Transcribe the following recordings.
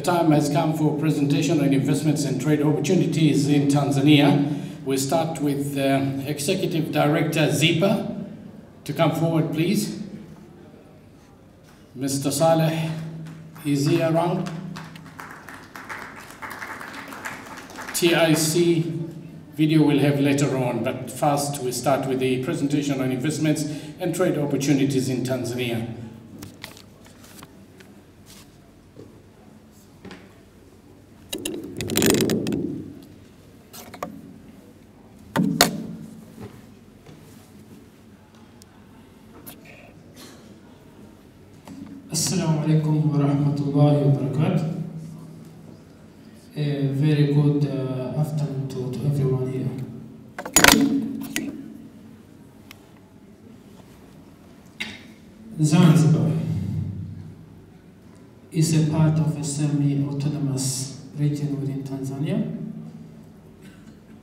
time has come for presentation on investments and trade opportunities in Tanzania. We start with Executive Director Zipa to come forward, please. Mr. Saleh, is he around? TIC video we'll have later on, but first we start with the presentation on investments and trade opportunities in Tanzania. Assalamu alaikum wa rahmatullahi wa barakatuh. A very good afternoon to everyone here. Zanzibar is a part of a semi-autonomous region within Tanzania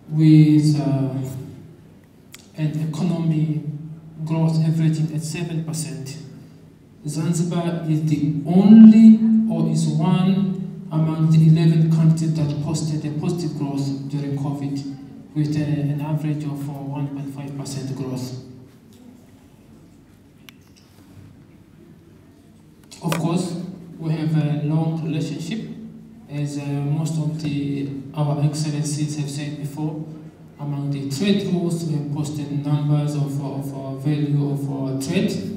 with an economy growth averaging at 7%. Zanzibar is the only, or is one among the 11 countries that posted a positive growth during COVID, with an average of 1.5% growth. Of course, we have a long relationship, as most of our excellencies have said before. Among the trade rules, we have posted numbers of value of trade.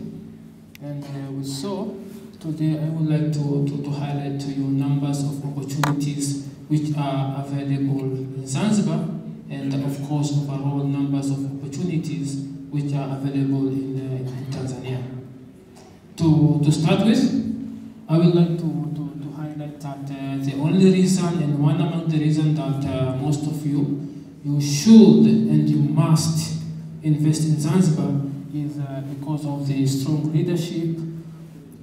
And so, today I would like to highlight to you numbers of opportunities which are available in Zanzibar, and of course overall numbers of opportunities which are available in Tanzania. To start with, I would like to highlight that the only reason, and one among the reasons that most of you should and you must invest in Zanzibar is because of the strong leadership,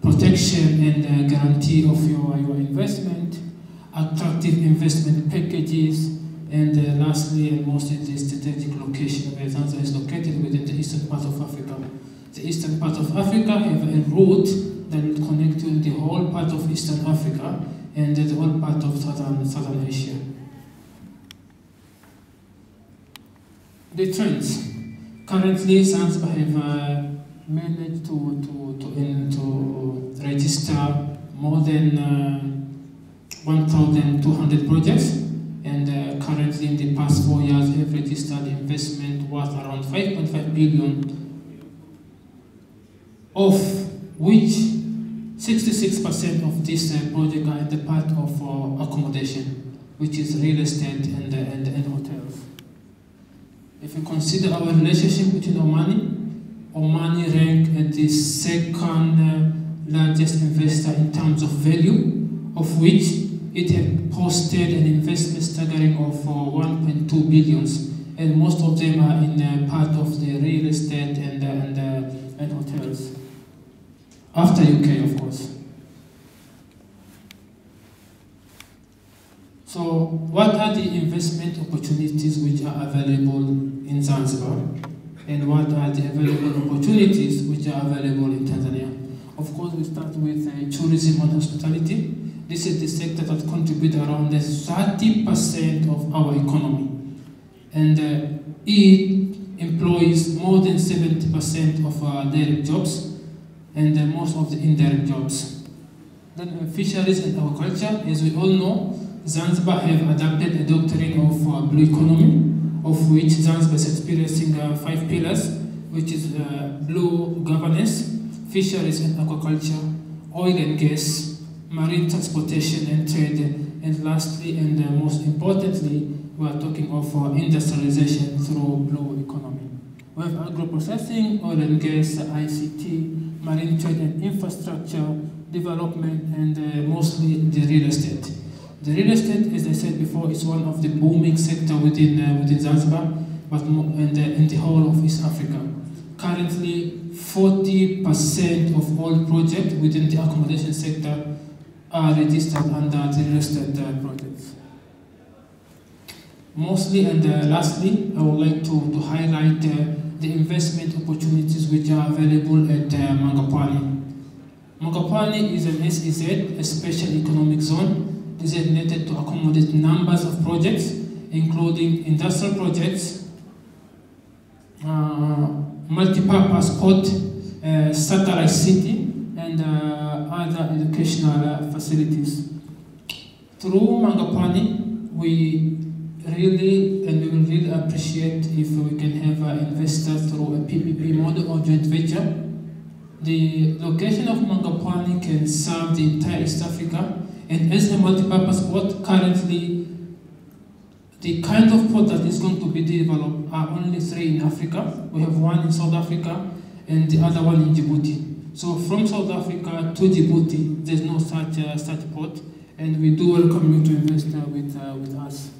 protection and guarantee of your investment, attractive investment packages, and lastly and mostly the strategic location where Zanzibar is located within the eastern part of Africa. The eastern part of Africa have a route that will connect to the whole part of eastern Africa and the whole part of southern Asia. The trends. Currently, Zanzibar have managed to register more than 1,200 projects, and currently in the past 4 years have registered investment worth around 5.5 billion, of which 66% of this project are in the part of accommodation, which is real estate and hotels. If you consider our relationship between Oman rank at the second largest investor in terms of value, of which it had posted an investment staggering of 1.2 billion, and most of them are in part of the real estate and hotels. After UK, of course. So, what are the investment opportunities which are available in Zanzibar? And what are the available opportunities which are available in Tanzania? Of course, we start with tourism and hospitality. This is the sector that contributes around 30% of our economy. And it employs more than 70% of direct jobs and most of the indirect jobs. Then fisheries and agriculture, as we all know, Zanzibar have adopted a doctrine of blue economy, of which Zanzibar is experiencing 5 pillars, which is blue governance, fisheries and aquaculture, oil and gas, marine transportation and trade, and lastly and most importantly, we are talking of industrialization through blue economy. We have agro-processing, oil and gas, ICT, marine trade and infrastructure, development, and mostly the real estate. The real estate, as I said before, is one of the booming sector within Zanzibar, but in the whole of East Africa. Currently, 40% of all projects within the accommodation sector are registered under the real estate projects. Mostly and lastly, I would like to highlight the investment opportunities which are available at Mangapwani. Mangapwani is an SEZ, a special economic zone. designated to accommodate numbers of projects, including industrial projects, multi-purpose port, satellite city, and other educational facilities. Through Mangapani, we will really appreciate if we can have investors through a PPP model or joint venture. The location of Mangapani can serve the entire East Africa, and as a multi-purpose port, currently the kind of port that is going to be developed are only 3 in Africa. We have 1 in South Africa and the other one in Djibouti. So from South Africa to Djibouti, there's no such port, and we do welcome you to invest with us.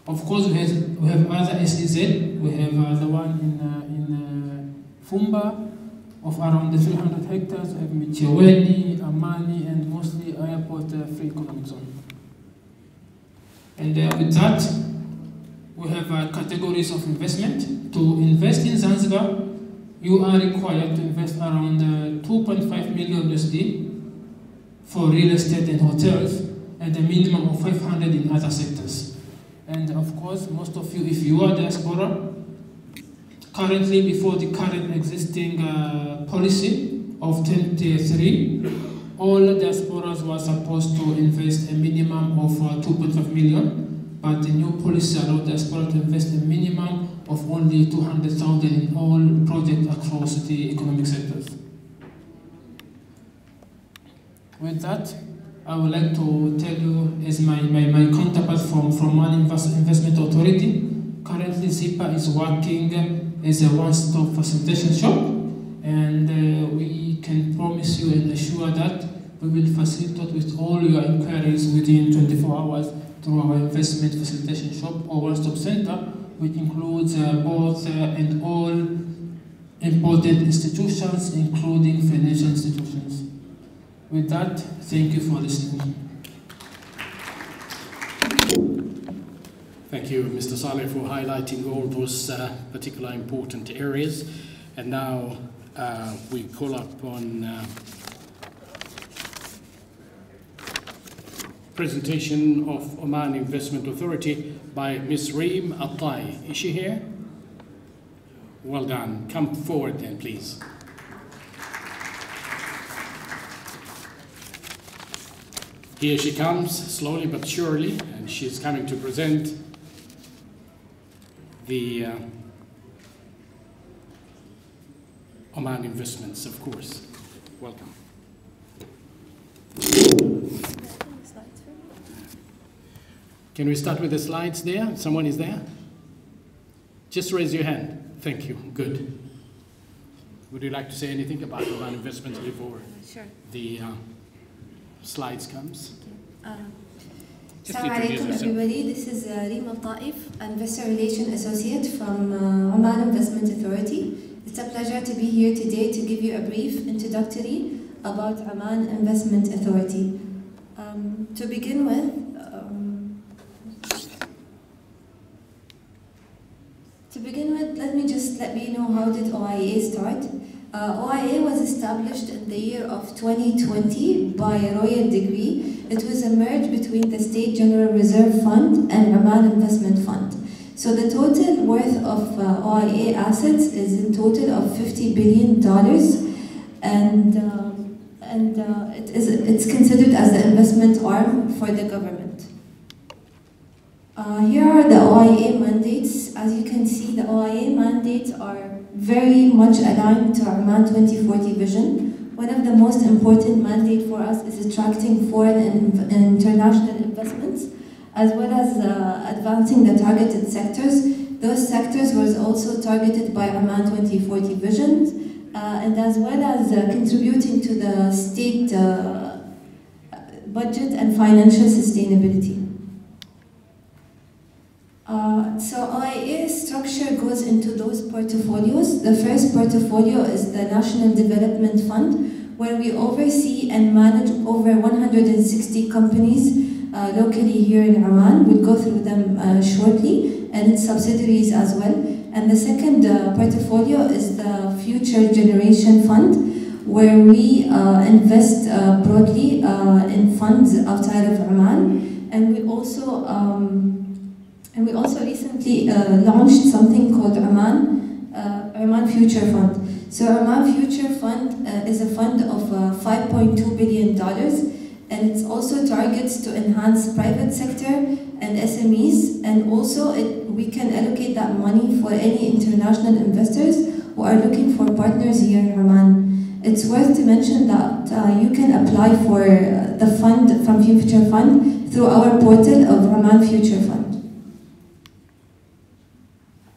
Of course, we have other SEZ. We have the one in Fumba of around 300 hectares. We have Micheweni, Amani, and mostly airport free economic zone. And with that, we have categories of investment. To invest in Zanzibar, you are required to invest around 2.5 million USD for real estate and hotels, and a minimum of 500 in other sectors. And of course, most of you, if you are diaspora, currently before the current existing policy of 2023, all diasporas were supposed to invest a minimum of 2.5 million, but the new policy allowed diaspora to invest a minimum of only 200,000 in all projects across the economic sectors. With that, I would like to tell you, as my counterpart from Oman Investment Authority, currently ZIPA is working as a one-stop facilitation shop, and we can promise you and assure that we will facilitate with all your inquiries within 24 hours through our investment facilitation shop or one-stop center, which includes both and all important institutions, including financial institutions. With that, thank you for listening. Thank you, Mr. Saleh, for highlighting all those particular important areas. And now we call upon presentation of Oman Investment Authority by Ms. Reem Attai. Is she here? Well done. Come forward then, please. Here she comes, slowly but surely, and she's coming to present the Oman investments, of course. Welcome. Can we start with the slides there? Someone is there? Just raise your hand. Thank you. Good. Would you like to say anything about Oman investments before the slides comes? Assalamu alaikum everybody, this is Reem Attai, Investor Relations Associate from Oman Investment Authority. It's a pleasure to be here today to give you a brief introductory about Oman Investment Authority. To begin with, let me know how did OIA start. OIA was established in the year of 2020 by a royal decree. It was a merge between the State General Reserve Fund and Oman Investment Fund. So the total worth of OIA assets is in total of $50 billion, and it's considered as the investment arm for the government. Here are the OIA mandates. As you can see, the OIA mandates are very much aligned to Oman 2040 vision. One of the most important mandates for us is attracting foreign and international investments, as well as advancing the targeted sectors. Those sectors were also targeted by Oman 2040 visions, and as well as contributing to the state budget and financial sustainability. So OIA's structure goes into those portfolios. The first portfolio is the National Development Fund, where we oversee and manage over 160 companies locally here in Oman. We'll go through them shortly, and its subsidiaries as well. And the second portfolio is the Future Generation Fund, where we invest broadly in funds outside of Oman, and we also recently launched something called Oman Future Fund. So Oman Future Fund is a fund of $5.2 billion, and it also targets to enhance private sector and SMEs, and also we can allocate that money for any international investors who are looking for partners here in Oman. It's worth to mention that you can apply for the fund from Future Fund through our portal of Oman Future Fund.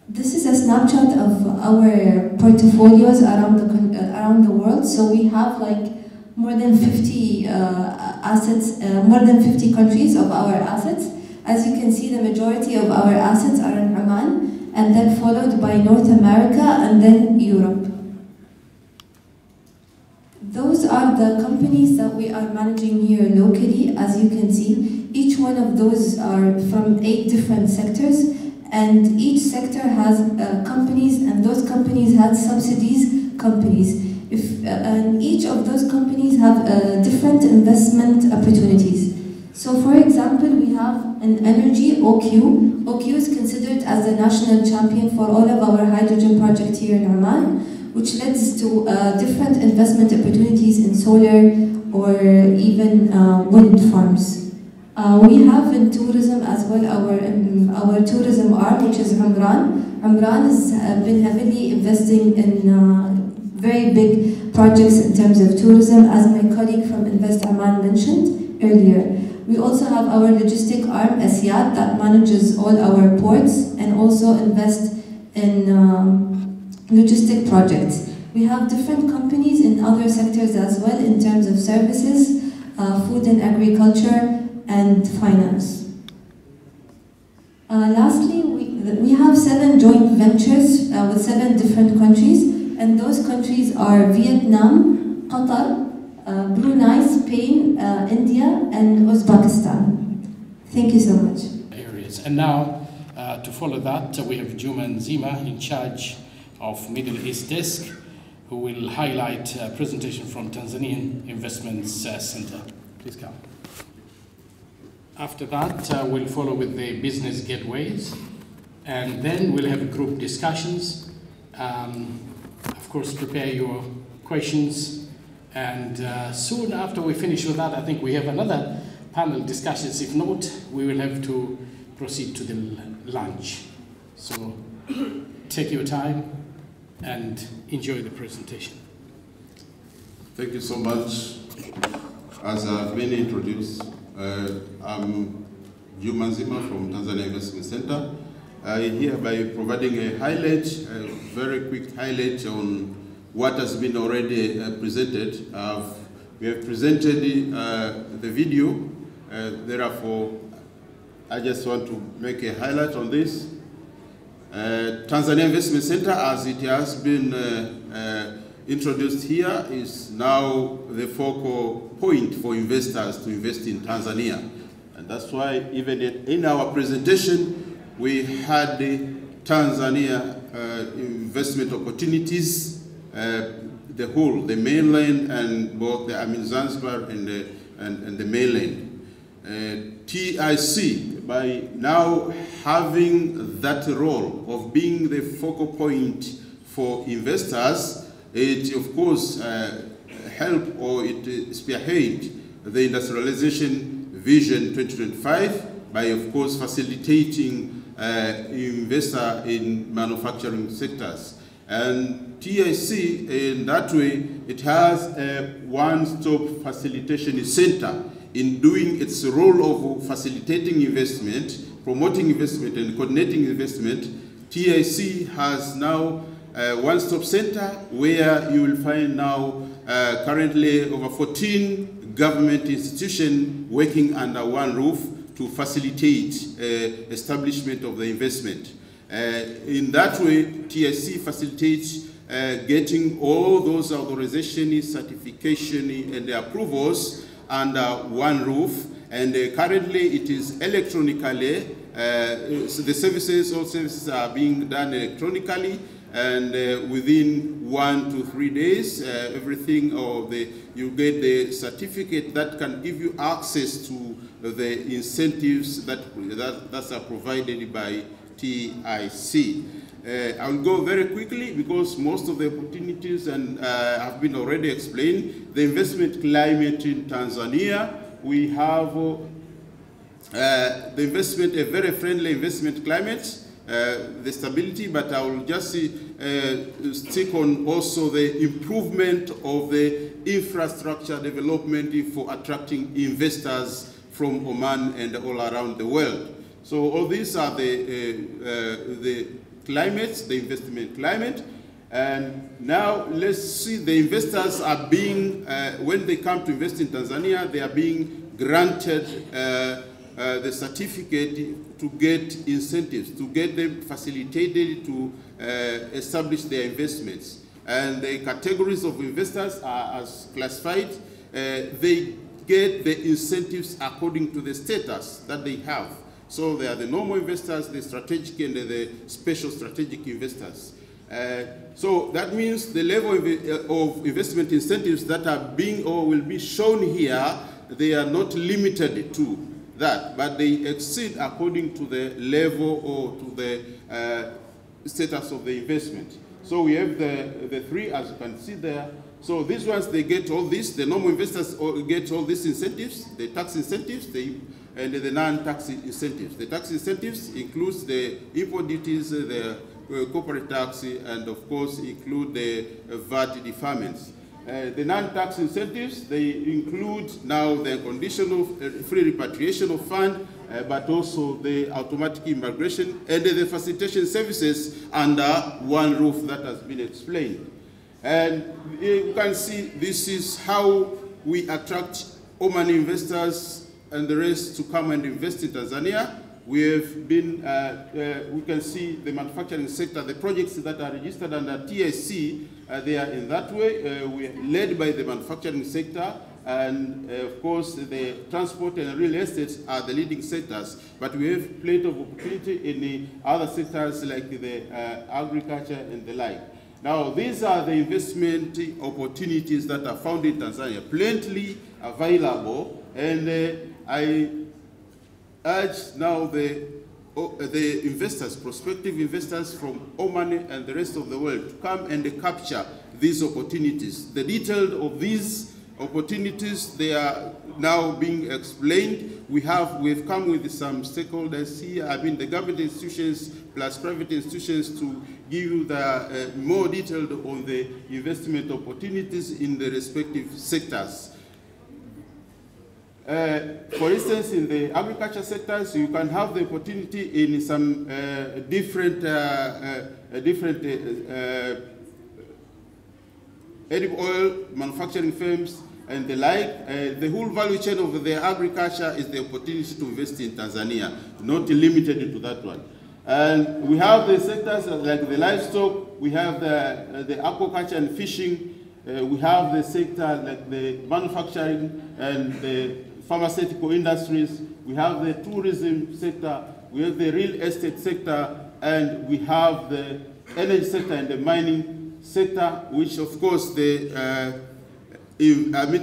This is a snapshot of our portfolios around the world. So we have like more than 50 assets, more than 50 countries of our assets. As you can see, the majority of our assets are in Oman, and then followed by North America and then Europe. Those are the companies that we are managing here locally. As you can see, each one of those are from 8 different sectors, and each sector has companies, and those companies have subsidies companies. And each of those companies have different investment opportunities. So for example, we have an energy, OQ. OQ is considered as the national champion for all of our hydrogen projects here in Oman, which leads to different investment opportunities in solar or even wind farms. We have in tourism as well our tourism arm, which is Umran. Umran has been heavily investing in very big projects in terms of tourism, as my colleague from Invest Oman mentioned earlier. We also have our logistic arm, Asiyat, that manages all our ports and also invest in logistic projects. We have different companies in other sectors as well in terms of services, food and agriculture, and finance. Lastly, we have 7 joint ventures with 7 different countries, and those countries are Vietnam, Qatar, Brunei, Spain, India, and Uzbekistan. Thank you so much. Areas. And now, to follow that, we have Juman Zima in charge of Middle East Desk, who will highlight a presentation from Tanzanian Investments Center. Please come. After that, we'll follow with the business gateways, and then we'll have group discussions. Of course, prepare your questions, and soon after we finish with that, I think we have another panel discussions. If not, we will have to proceed to the lunch. So take your time and enjoy the presentation. Thank you so much. As I've been introduced, I'm Juman Zima from Tanzania Investment Center. Hereby providing a highlight, a very quick highlight on what has been already presented. We have presented the video, therefore I just want to make a highlight on this. Tanzania Investment Center, as it has been introduced here, is now the focal point for investors to invest in Tanzania. And that's why even in our presentation, we had the Tanzania investment opportunities, the whole, the mainland and both the Zanzibar and the mainland. TIC, by now having that role of being the focal point for investors, it of course help or it spearhead the industrialization vision 2025 by of course facilitating investor in manufacturing sectors. And TIC, in that way, it has a one-stop facilitation center in doing its role of facilitating investment, promoting investment, and coordinating investment. TIC has now a one-stop center where you will find now currently over 14 government institutions working under one roof to facilitate establishment of the investment. In that way, TIC facilitates getting all those authorizations, certification, and approvals under one roof. And currently, it is electronically. So the services, all services are being done electronically, and within 1 to 3 days, everything you get the certificate that can give you access to the incentives that are provided by TIC. I'll go very quickly because most of the opportunities have been already explained. The investment climate in Tanzania, we have a very friendly investment climate, the stability, but I will just stick on also the improvement of the infrastructure development for attracting investors from Oman and all around the world. So all these are the climates, the investment climate. And now let's see, the investors are being, when they come to invest in Tanzania, they are being granted the certificate to get incentives, to get them facilitated to establish their investments. And the categories of investors are as classified. They get the incentives according to the status that they have. So they are the normal investors, the strategic, and the special strategic investors. So that means the level of investment incentives that are being or will be shown here, they are not limited to that, but they exceed according to the level or to the status of the investment. So we have the three, as you can see there. So these ones, they get all this. The normal investors get all these incentives, the tax incentives, and the non-tax incentives. The tax incentives includes the import duties, the corporate tax, and of course include the VAT deferments. The non-tax incentives, they include now the conditional free repatriation of fund, but also the automatic immigration and the facilitation services under one roof that has been explained. And you can see this is how we attract Oman investors and the rest to come and invest in Tanzania. We have been, we can see the manufacturing sector, the projects that are registered under TIC, they are in that way. We are led by the manufacturing sector, and of course the transport and real estate are the leading sectors, but we have plenty of opportunity in the other sectors like the agriculture and the like. Now, these are the investment opportunities that are found in Tanzania, plenty available, and I urge now the investors, prospective investors from Oman and the rest of the world to come and capture these opportunities. The details of these opportunities, they are now being explained. We've come with some stakeholders here, I mean the government institutions plus private institutions, to give you the more detailed on the investment opportunities in the respective sectors. For instance, in the agriculture sectors, you can have the opportunity in some different edible oil manufacturing firms and the like. The whole value chain of the agriculture is the opportunity to invest in Tanzania, not limited to that one. And we have the sectors like the livestock, we have the aquaculture and fishing, we have the sector like the manufacturing and the pharmaceutical industries, we have the tourism sector, we have the real estate sector, and we have the energy sector and the mining sector, which of course the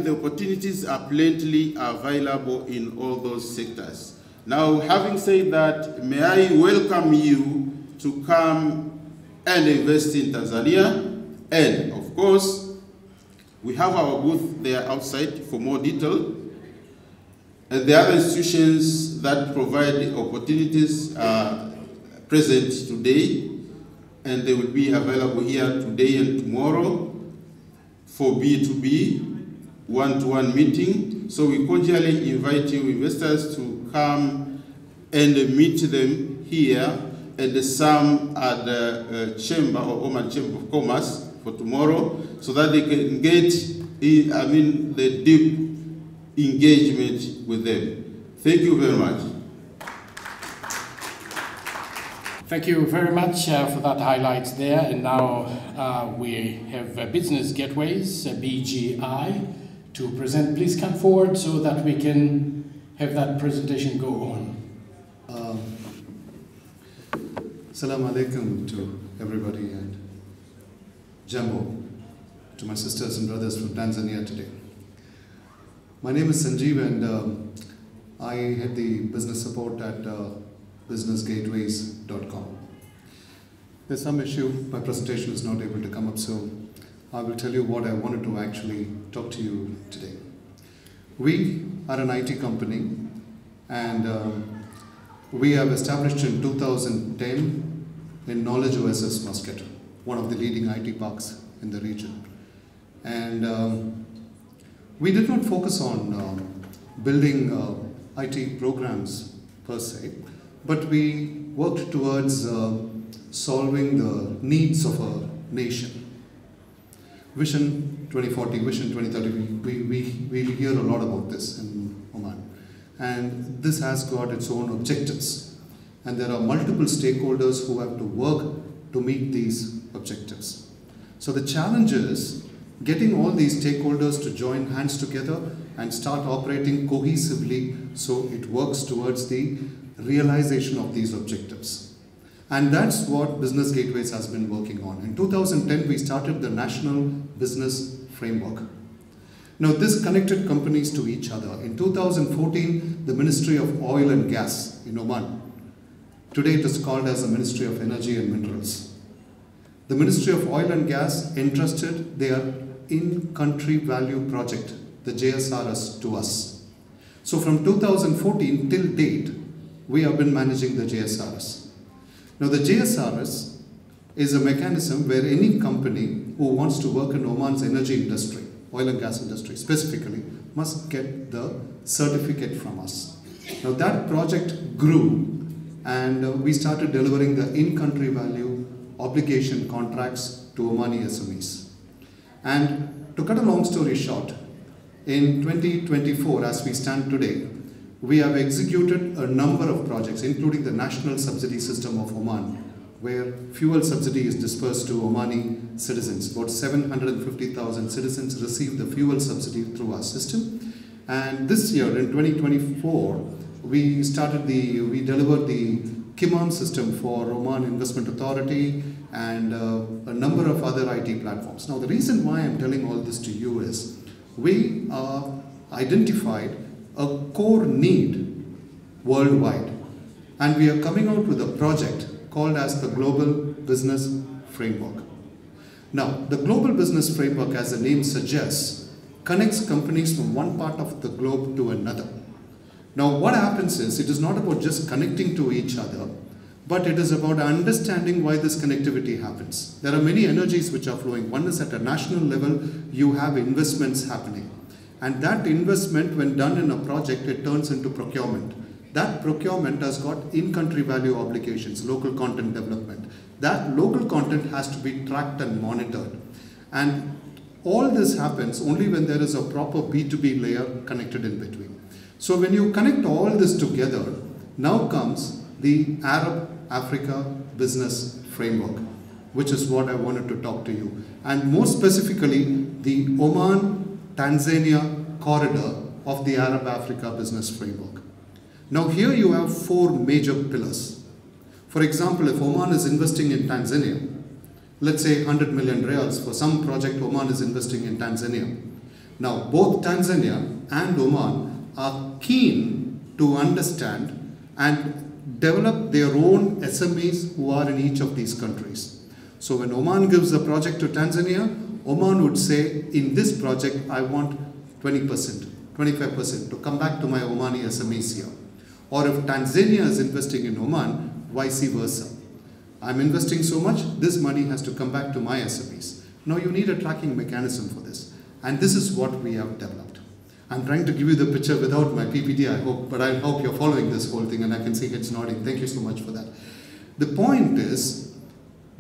opportunities are plenty available in all those sectors. Now, having said that, may I welcome you to come and invest in Tanzania, and of course, we have our booth there outside for more detail. And the other institutions that provide the opportunities are present today, and they will be available here today and tomorrow for B2B, one-to-one meeting. So we cordially invite you investors to come and meet them here, and some at the Chamber or Oman Chamber of Commerce for tomorrow, so that they can get, the deep engagement with them. Thank you very much. Thank you very much for that highlights there. And now we have Business Gateways, BGI, to present. Please come forward so that we can have that presentation go on. Assalamu alaikum to everybody, and Jambo, to my sisters and brothers from Tanzania today. My name is Sanjeev and I head the business support at businessgateways.com. There's some issue, my presentation is not able to come up, so I will tell you what I wanted to actually talk to you today. We are an IT company and we have established in 2010 in Knowledge Oasis, Muscat, one of the leading IT parks in the region. And we did not focus on building IT programs per se, but we worked towards solving the needs of a nation. Vision 2040, Vision 2030, we hear a lot about this in Oman. And this has got its own objectives. And there are multiple stakeholders who have to work to meet these objectives. So the challenge is getting all these stakeholders to join hands together and start operating cohesively so it works towards the realization of these objectives. And that's what Business Gateways has been working on. In 2010, we started the National Business Framework. Now, this connected companies to each other. In 2014, the Ministry of Oil and Gas in Oman. Today, it is called as the Ministry of Energy and Minerals. The Ministry of Oil and Gas entrusted their in-country value project, the JSRS, to us. So from 2014 till date, we have been managing the JSRS. Now, the JSRS is a mechanism where any company who wants to work in Oman's energy industry, oil and gas industry specifically, must get the certificate from us. Now, that project grew and we started delivering the in-country value obligation contracts to Omani SMEs. And to cut a long story short, in 2024, as we stand today, we have executed a number of projects, including the national subsidy system of Oman, where fuel subsidy is dispersed to Omani citizens. About 750,000 citizens receive the fuel subsidy through our system. And this year, in 2024, we delivered the Kiman system for Oman Investment Authority and a number of other IT platforms. Now, the reason why I'm telling all this to you is we identified a core need worldwide, and we are coming out with a project called as the Global Business Framework. Now, the Global Business Framework, as the name suggests, connects companies from one part of the globe to another. Now, what happens is, it is not about just connecting to each other, but it is about understanding why this connectivity happens. There are many energies which are flowing. One is at a national level, you have investments happening. And that investment, when done in a project, it turns into procurement. That procurement has got in-country value obligations, local content development. That local content has to be tracked and monitored. And all this happens only when there is a proper B2B layer connected in between. So when you connect all this together, now comes the Arab-Africa Business Framework, which is what I wanted to talk to you. And more specifically, the Oman-Tanzania corridor of the Arab-Africa Business Framework. Now here you have four major pillars. For example, if Oman is investing in Tanzania, let's say 100 million reals for some project Oman is investing in Tanzania. Now both Tanzania and Oman are keen to understand and develop their own SMEs who are in each of these countries. So when Oman gives a project to Tanzania, Oman would say, in this project I want 20%, 25% to come back to my Omani SMEs here. Or if Tanzania is investing in Oman, vice versa. I'm investing so much, this money has to come back to my SMEs. Now you need a tracking mechanism for this. And this is what we have developed. I'm trying to give you the picture without my PPT, I hope, but I hope you're following this whole thing and I can see heads nodding. Thank you so much for that. The point is,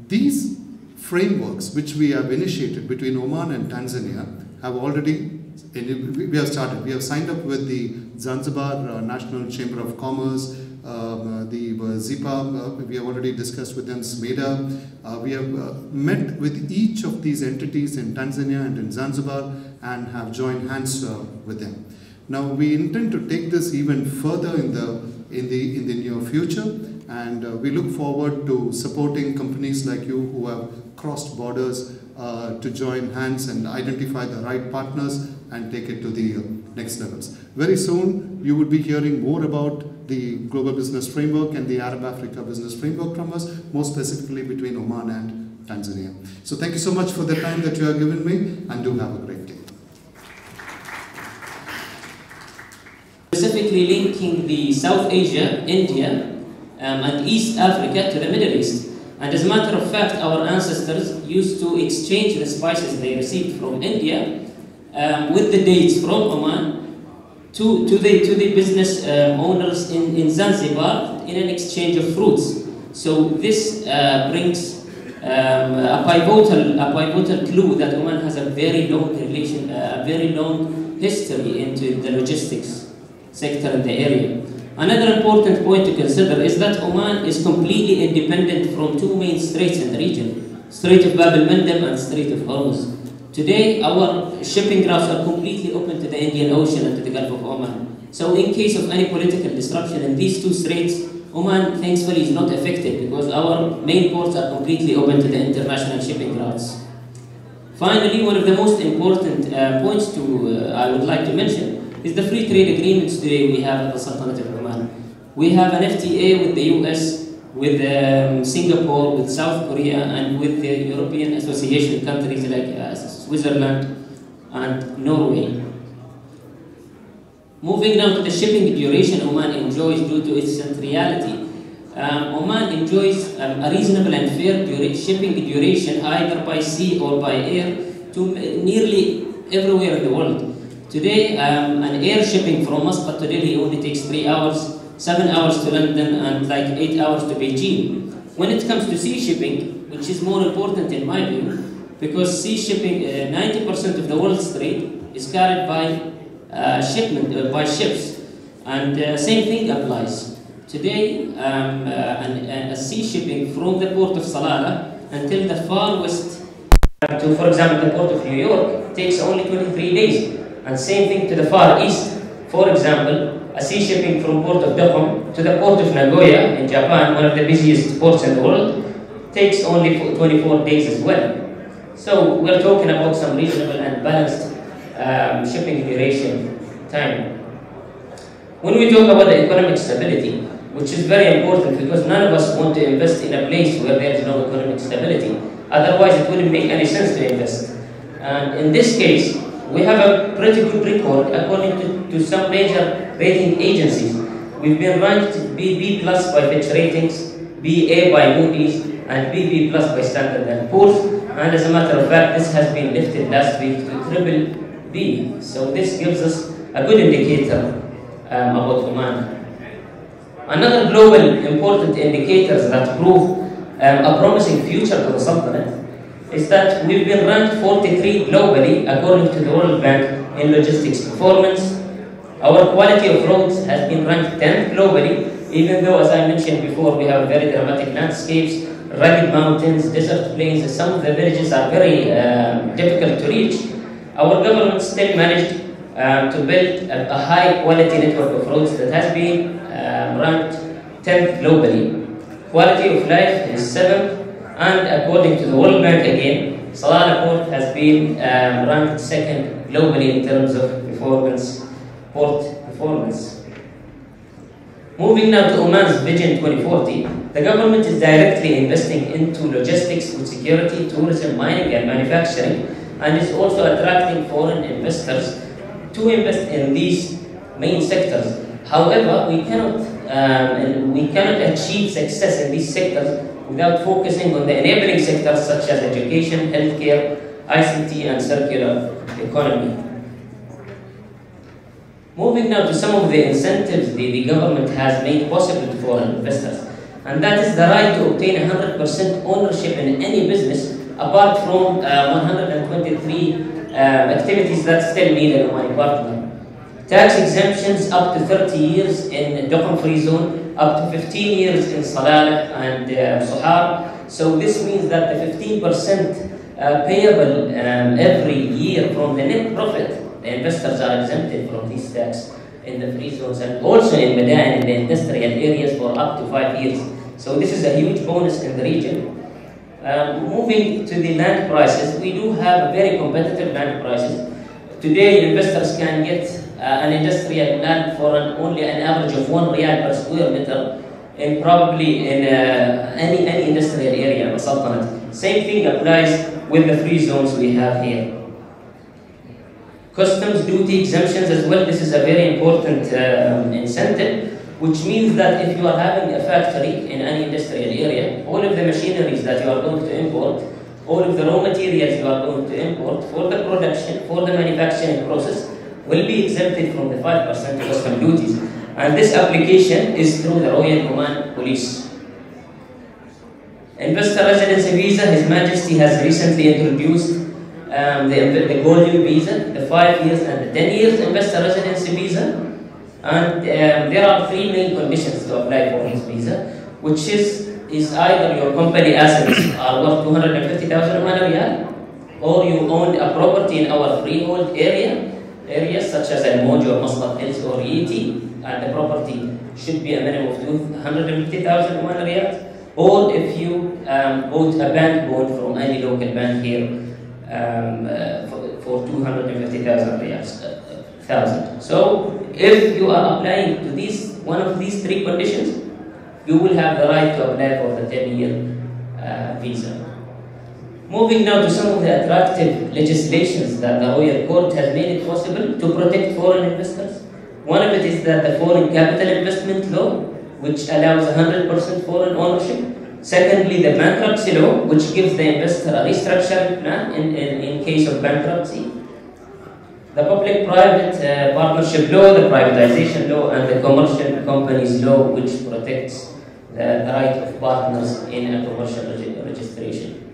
these frameworks which we have initiated between Oman and Tanzania have already, we have started. We have signed up with the Zanzibar National Chamber of Commerce, the ZIPA, we have already discussed with them, SMEDA. We have met with each of these entities in Tanzania and in Zanzibar and have joined hands with them. Now we intend to take this even further in the near future, And we look forward to supporting companies like you who have crossed borders to join hands and identify the right partners and take it to the next levels. Very soon, you will be hearing more about the Global Business Framework and the Arab Africa Business Framework from us, more specifically between Oman and Tanzania. So thank you so much for the time that you have given me, and do have a great day. Specifically linking the South Asia, India, and East Africa to the Middle East. And as a matter of fact, our ancestors used to exchange the spices they received from India with the dates from Oman to the business owners in Zanzibar in an exchange of fruits. So this brings a pivotal clue that Oman has a very long relation, a very long history into the logistics sector in the area. Another important point to consider is that Oman is completely independent from two main straits in the region, Strait of Bab el-Mandeb and Strait of Hormuz. Today, our shipping routes are completely open to the Indian Ocean and to the Gulf of Oman. So in case of any political disruption in these two straits, Oman thankfully is not affected because our main ports are completely open to the international shipping routes. Finally, one of the most important points I would like to mention is the free trade agreements today we have at the Sultanate of Oman. We have an FTA with the US, with Singapore, with South Korea, and with the European Association countries like Switzerland and Norway. Moving now to the shipping duration Oman enjoys due to its centrality. Oman enjoys a reasonable and fair shipping duration either by sea or by air to nearly everywhere in the world. Today, an air shipping from Muscat to Delhi only takes 3 hours, 7 hours to London, and like 8 hours to Beijing. When it comes to sea shipping, which is more important in my view, because sea shipping, 90% of the world's trade is carried by ships, and same thing applies. Today, a sea shipping from the port of Salalah until the far west, to, for example, the port of New York, takes only 23 days. And same thing to the Far East. For example, a sea shipping from port of Dokkum to the port of Nagoya in Japan, one of the busiest ports in the world, takes only 24 days as well. So we're talking about some reasonable and balanced shipping duration time. When we talk about the economic stability, which is very important because none of us want to invest in a place where there is no economic stability. Otherwise, it wouldn't make any sense to invest. And in this case, we have a pretty good record according to some major rating agencies. We've been ranked B+ by Fitch Ratings, BA by Moody's, and BB+ by Standard & Poor's. And as a matter of fact, this has been lifted last week to BBB. So this gives us a good indicator about Oman. Another global important indicators that prove a promising future to the Sultanate is that we've been ranked 43 globally according to the World Bank in logistics performance. Our quality of roads has been ranked 10th globally, even though, as I mentioned before, we have very dramatic landscapes, rugged mountains, desert plains. Some of the villages are very difficult to reach. Our government still managed to build a high quality network of roads that has been ranked 10th globally. Quality of life is 7th. And according to the World Bank again, Salalah Port has been ranked 2nd globally in terms of port performance. Moving now to Oman's Vision 2040, the government is directly investing into logistics, food security, tourism, mining and manufacturing, and is also attracting foreign investors to invest in these main sectors. However, we cannot achieve success in these sectors without focusing on the enabling sectors such as education, healthcare, ICT, and circular economy. Moving now to some of the incentives the government has made possible to foreign investors, and that is the right to obtain 100% ownership in any business, apart from 123 activities that still need an Omani partner. Tax exemptions up to 30 years in Dokkum Free Zone, up to 15 years in Salalah and Sohar. So this means that the 15% payable every year from the net profit, the investors are exempted from these tax in the free zones, and also in Medan, in the industrial areas, for up to 5 years. So this is a huge bonus in the region. Moving to the land prices, we do have very competitive land prices. Today, investors can get an industrial land for only an average of 1 riyal per square meter, and probably in any industrial area in Sultanate. Same thing applies with the free zones we have here. Customs duty exemptions as well. This is a very important incentive, which means that if you are having a factory in any industrial area, all of the machineries that you are going to import, all of the raw materials you are going to import for the production, for the manufacturing process, will be exempted from the 5% custom duties. And this application is through the Royal Oman Police. Investor residency visa, His Majesty has recently introduced the golden visa, the 5 years and the 10 years investor residency visa. And there are 3 main conditions to apply for this visa, which is either your company assets are worth 250,000 Oman Riyal, or you own a property in our freehold areas such as Al Moj or Masdaq Hills or Yeti, and the property should be a minimum of 250,000 Oman Riyal, or if you bought a bank bond from any local bank here for 250,000 Riyals. So if you are applying to one of these 3 conditions, you will have the right to apply for the 10-year visa. Moving now to some of the attractive legislations that the Royal Court has made it possible to protect foreign investors. One of it is that the Foreign Capital Investment Law, which allows 100% foreign ownership. Secondly, the Bankruptcy Law, which gives the investor a restructuring plan in case of bankruptcy. The Public-Private Partnership Law, the Privatization Law, and the Commercial Companies Law, which protects the right of partners in a commercial registration.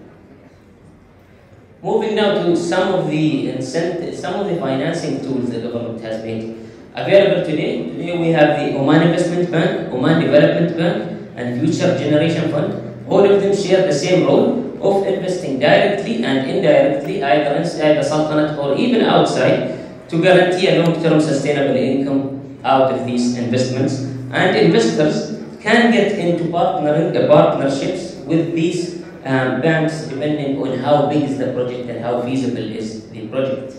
Moving now to some of the financing tools the government has made available today. Today we have the Oman Investment Bank, Oman Development Bank, and Future Generation Fund. All of them share the same role of investing directly and indirectly, either inside the Sultanate or even outside, to guarantee a long-term sustainable income out of these investments. And investors can get into partnerships with these banks depending on how big is the project and how feasible is the project.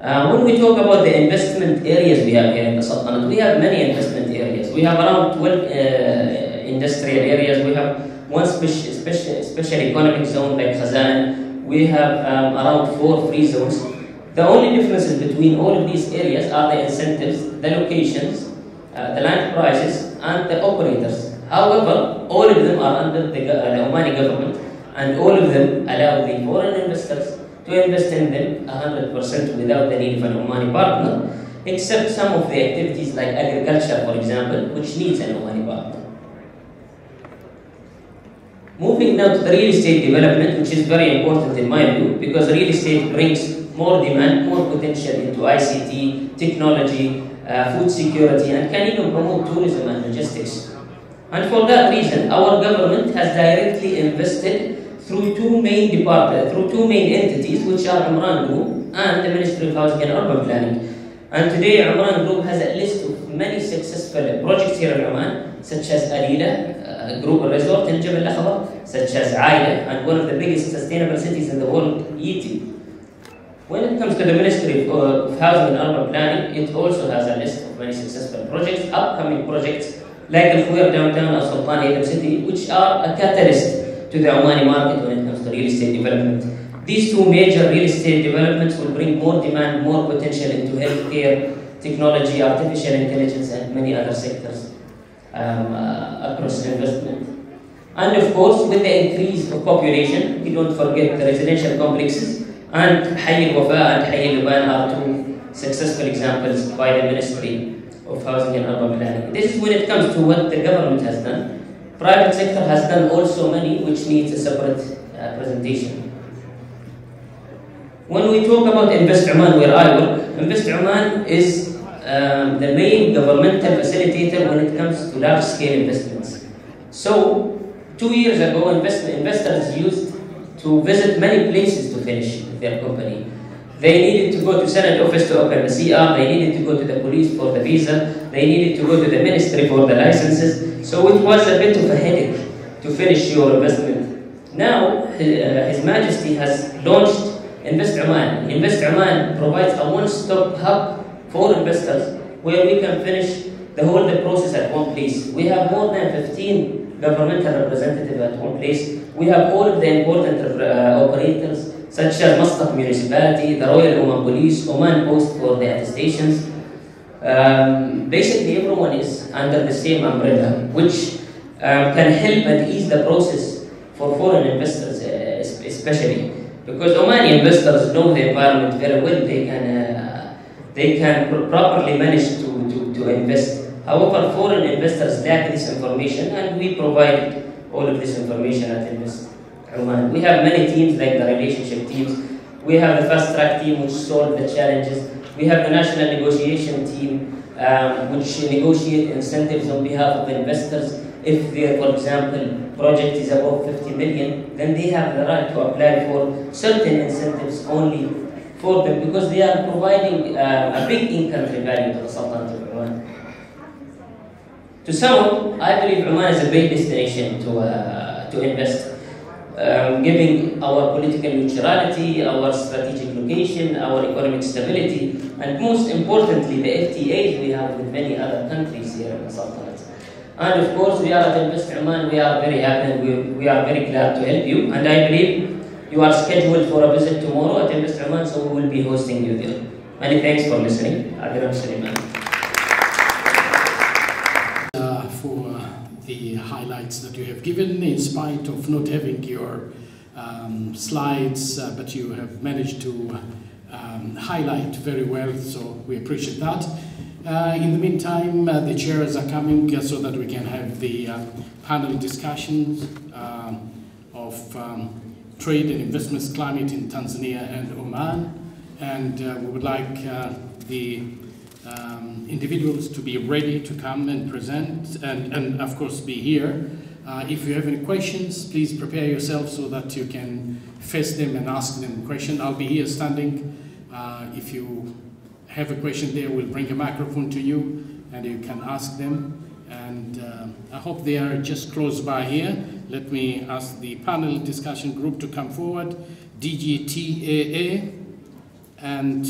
When we talk about the investment areas we have here in the Sultanate, we have many investment areas. We have around 12 industrial areas. We have one special economic zone like Khazan. We have around 4 free zones. The only differences between all of these areas are the incentives, the locations, the land prices, and the operators. However, all of them are under the Omani government, and all of them allow the foreign investors to invest in them 100% without the need of an Omani partner, except some of the activities like agriculture, for example, which needs an Omani partner. Moving now to the real estate development, which is very important in my view, because real estate brings more demand, more potential into ICT, technology, food security, and can even promote tourism and logistics. And for that reason, our government has directly invested through two main entities, which are Umran Group and the Ministry of Housing and Urban Planning. And today, Umran Group has a list of many successful projects here in Oman, such as Alila, Group Resort in Jebel Akhbar, such as Aila, and one of the biggest sustainable cities in the world, Yeti. When it comes to the Ministry of Housing and Urban Planning, it also has a list of many successful projects, upcoming projects, like the Khuir downtown of Sultan Adam City, which are a catalyst to the Omani market when it comes to real estate development. These two major real estate developments will bring more demand, more potential into healthcare, technology, artificial intelligence, and many other sectors across investment. And of course, with the increase of population, we don't forget the residential complexes, and Hayy al-Wafa and Hayy al-Luban are two successful examples by the Ministry of Housing and Urban Planning. This is when it comes to what the government has done. Private sector has done also many, which needs a separate presentation. When we talk about Invest Oman, where I work, Invest Oman is the main governmental facilitator when it comes to large-scale investments. So, 2 years ago, investors used to visit many places to finish their company. They needed to go to Senate office to open the CR, they needed to go to the police for the visa, they needed to go to the ministry for the licenses. So it was a bit of a headache to finish your investment. Now, His Majesty has launched Invest Oman. Invest Oman provides a one-stop hub for investors where we can finish the whole process at one place. We have more than 15 governmental representatives at one place. We have all of the important operators such as Muscat Municipality, the Royal Oman Police, Oman Post for the attestations. Basically, everyone is under the same umbrella, which can help and ease the process for foreign investors, especially because Omani investors know the environment very well. They can properly manage to invest. However, foreign investors lack this information, and we provide all of this information at Invest Oman. We have many teams like the relationship teams. We have the fast track team which solve the challenges. We have the national negotiation team which negotiate incentives on behalf of investors. If their, for example, project is above 50 million, then they have the right to apply for certain incentives only for them because they are providing a big in-country value to the Sultanate of Oman. To sum up, I believe Oman is a great destination to invest. Given our political neutrality, our strategic location, our economic stability, and most importantly, the FTAs we have with many other countries here in the Sultanate. And of course, we are at Invest Oman, we are very happy and we are very glad to help you. And I believe you are scheduled for a visit tomorrow at Invest Oman, so we will be hosting you there. Many thanks for listening. Adhiram Suleiman. For the highlights that you have given, in spite of not having your slides, but you have managed to highlight very well, so we appreciate that. In the meantime, the chairs are coming so that we can have the panel discussions of trade and investments climate in Tanzania and Oman, and we would like the individuals to be ready to come and present and of course be here. If you have any questions, please prepare yourself so that you can face them and ask them a question. I'll be here standing. If you have a question there, we'll bring a microphone to you and you can ask them. And I hope they are just close by here. Let me ask the panel discussion group to come forward. DGTAA and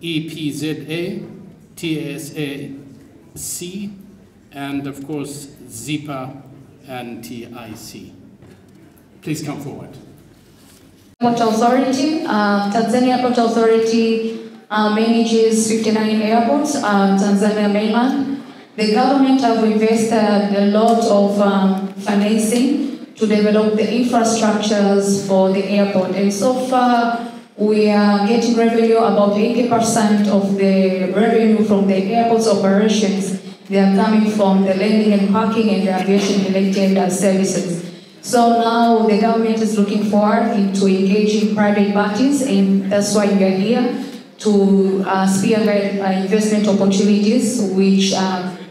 EPZA, TSAC, and of course ZIPA and TIC. Please come forward. Port Authority, Tanzania Port Authority manages 59 airports, Tanzania mainland. The government have invested a lot of financing to develop the infrastructures for the airport, and so far we are getting revenue about 80% of the revenue from the airport's operations. They are coming from the landing and parking and the aviation-related services. So now the government is looking forward into engaging private parties, and that's why we are here to spearhead investment opportunities, which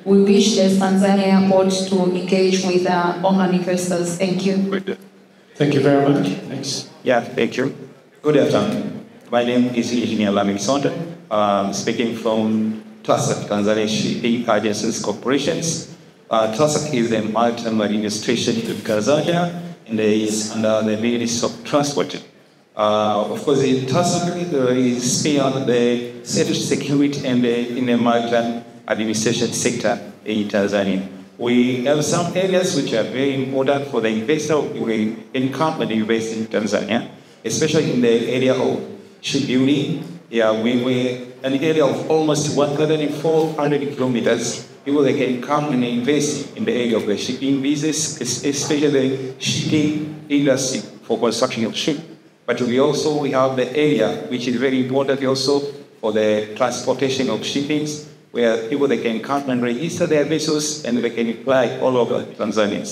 we wish the Tanzania Airport to engage with Oman investors. Thank you. Thank you very much. Thanks. Yeah, thank you. Good afternoon. My name is Engineer Laming Sonda, speaking from TASAC, Tanzania Shipping Agencies Corporations. TASAC is the maritime administration in Tanzania, and is under the Ministry of Transport. Of course, the TASAC is beyond the safety, security, and in the maritime administration sector in Tanzania. We have some areas which are very important for the investor who income and invest in Tanzania, especially in the area of shipbuilding. Yeah, we're an area of almost 1,400 kilometers. People that can come and invest in the area of the shipping business, especially the shipping industry for construction of ship. But we have the area which is very important also for the transportation of shippings, where people that can come and register their vessels and they can fly all over Tanzania.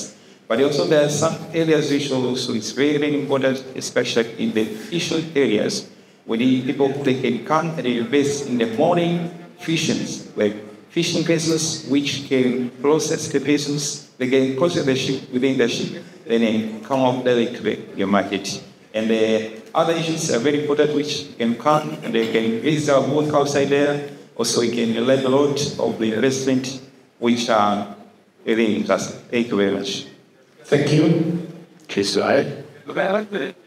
But also there are some areas which also is very, very important, especially in the fishing areas, where the people they can come and invest in the morning fishings, like fishing vessels which can process the vessels, they can process the ship within the ship, then they come up directly to the market. And the other issues are very important, which can come and they can raise our work outside there. Also, we can learn a lot of the investment, which are very interesting. Thank you very much. Thank you. Please go ahead.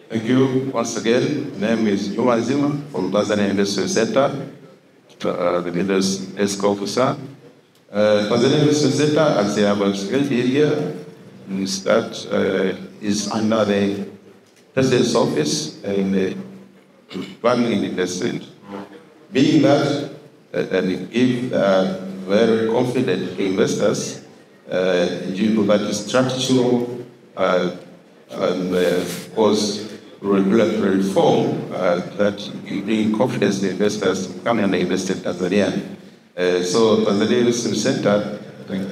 Thank you once again. My name is Juma Zima from Tanzania Investment Center, the leaders desk officer. Tanzania Investment Center, as I have explained earlier, is under the President's office in the planning investment. Being that, and give very confident investors due to that structural and of course regulatory reform that bring confidence to investors to come and invest in Tanzania. So Tanzania Investment Center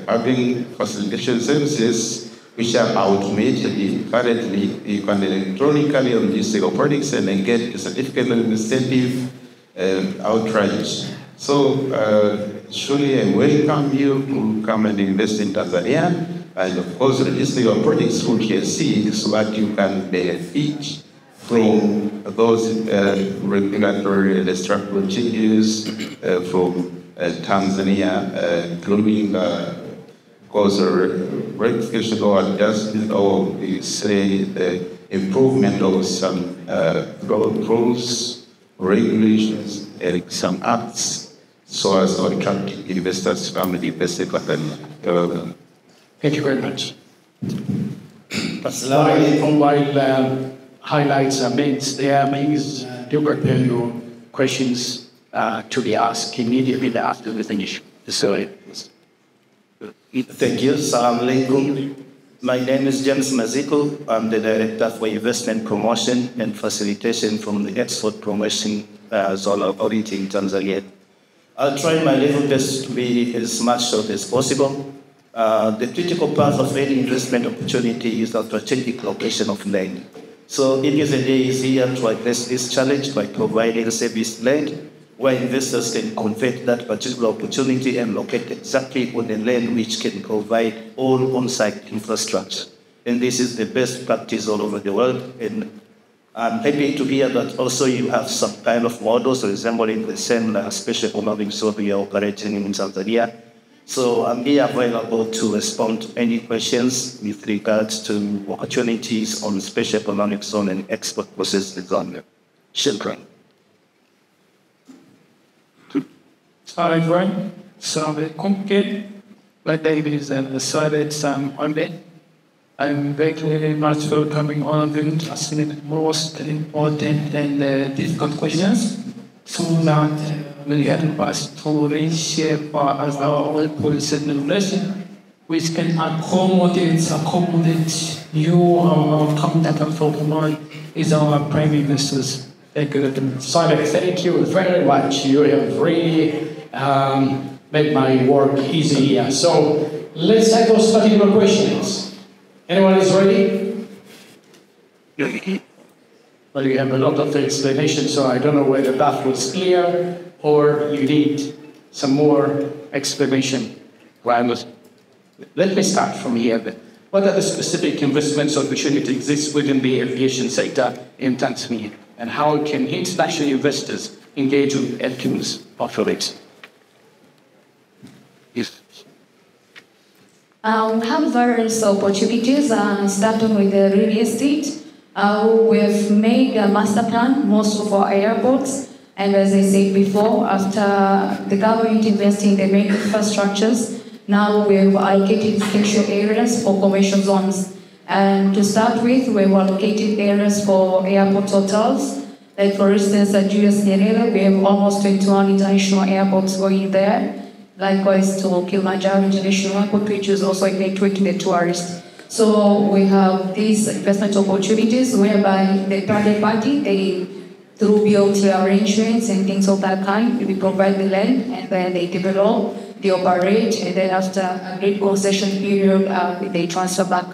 having facilitation services which are automated. Currently, you can electronically register your products and then get a certificate of incentive outreach. So surely I welcome you to come and invest in Tanzania, and of course register your products through TSC so that you can benefit from those regulatory and structural changes from Tanzania, including cause rectification or adjustment or say the improvement of some rules, regulations, and some acts so as to attract investors from the invested Tanzania. Thank you very much. While highlights are made there, please do prepare your questions to be asked immediately after we finish the survey. Thank you. Assalamu alaikum. My name is James Maziko. I'm the Director for Investment Promotion and Facilitation from the Export Promotion Zone Authority in Tanzania. I'll try my level best to be as much short as possible. The critical part of any investment opportunity is the strategic location of land. So InvestNA is here to address this challenge by providing service land where investors can convert that particular opportunity and locate exactly on the land which can provide all on-site infrastructure. And this is the best practice all over the world. And I'm happy to hear that also you have some kind of models resembling the same special economic zone we are operating in Tanzania. So I'm here available to respond to any questions with regards to opportunities on special economic zone and export processes on there. Shukran. Hi everyone. So the complicated, like David is decided on that. I'm very much for coming on the most important and difficult questions so that will help us to reshape our own policy and regulation which can accommodate you, our contact for Oman is our prime investors. Thank you. Simon, thank you very much. You have really made my work easy here. So let's have those particular questions. Anyone is ready? Well, you have a lot of explanation, so I don't know whether that was clear or you need some more explanation. Well, let me start from here. What are the specific investments opportunities exist within the aviation sector in Tanzania? And how can international investors engage with LQs of it? Yes. We have various opportunities, starting with the real estate. We've made a master plan, most of our airports, and as I said before, after the government investing in the main infrastructures, now we've allocated special areas for commercial zones. And to start with, we've allocated areas for airport hotels. Like for instance, at Julius Nyerere, we have almost 21 international airports going there. Likewise to Kilimanjaro International Airport, which is also a network to the tourists. So we have these investment opportunities whereby the private party, they through BOT arrangements and things of that kind, we provide the land and then they develop, they operate, and then after a great concession period, they transfer back.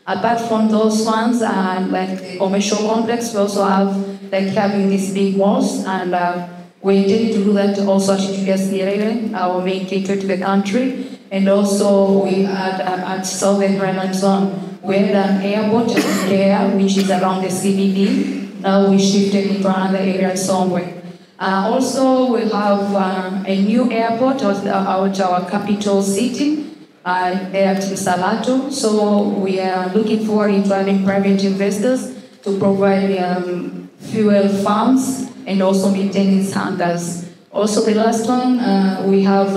Apart from those ones, like the commercial complex, we also have like having these big malls, and we intend to do that also at Julius Nyerere, our main gateway to the country, and also we had at Southern Highland Zone, we had an airport there, which is around the CBD. now we shifted into another area somewhere. Also, we have a new airport out our capital city, there at Salato. So we are looking forward into having private investors to provide fuel farms and also maintaining standards. Also, the last one, we have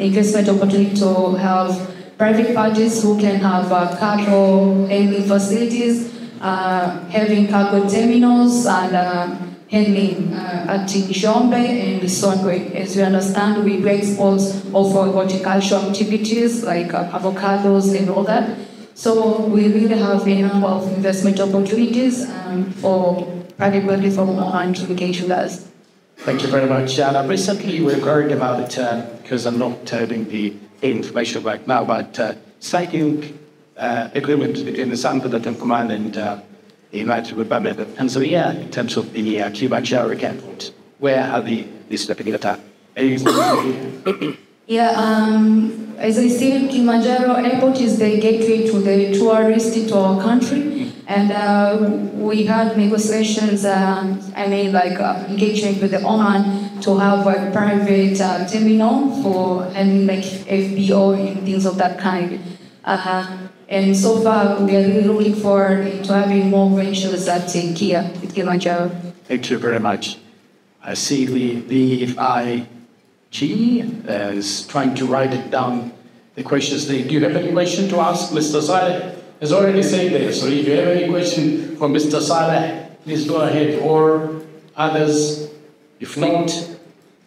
investment opportunity to have private parties who can have cargo handling facilities, having cargo terminals, and handling at Njombe and Songwe. As you understand, we do exports of horticultural activities like avocados and all that. So we really have a number of investment opportunities for private parties from Oman to engage with us. Thank you very much. Recently we heard about, because I'm not telling the information right now, but signing agreement between the Sanford Command and the United Republic of Tanzania in terms of the Kilimanjaro airport. Where are these stepping at that? As I said, Kilimanjaro Airport is the gateway to the tourists to our country, and we had negotiations, engagement with the Oman to have a private terminal for like FBO and things of that kind. And so far, we are really looking forward to having more ventures at Kia, at Kilimanjaro. Thank you very much. I see the FIG is trying to write it down, the questions. Do you have any question to ask? Mr. Saleh has already said there, so if you have any question for Mr. Saleh, please go ahead, or others. If not,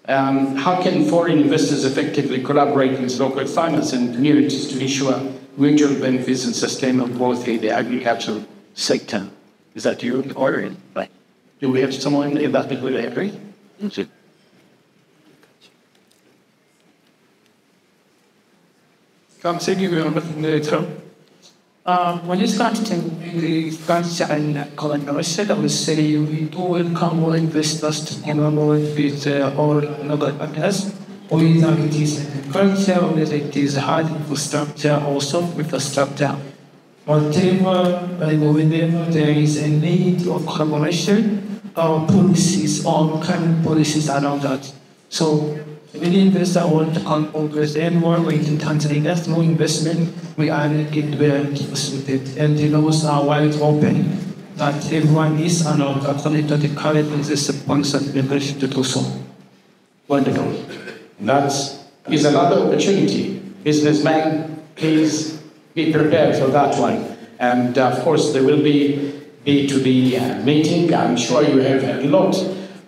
how can foreign investors effectively collaborate with local farmers and communities to ensure mutual benefits and sustainable growth in the agricultural sector? Is that you or right? Do we have someone in that will agree? Come say you will when you start to and collaboration, I would say we do welcome more investors to collaborate with all local partners, whether it is agriculture, whether it is hard infrastructure or soft infrastructure. Whenever there is a need of collaboration, our policies or current policies around that. So any investor want to come over anywhere in Tanzania, no investment, we are getting very close with it. And the laws are wide open that everyone is allowed according to the current existing policy and regulation to do so. Wonderful. That is another opportunity. Businessmen, please be prepared for that one. And of course, there will be B2B meeting. I'm sure you have a lot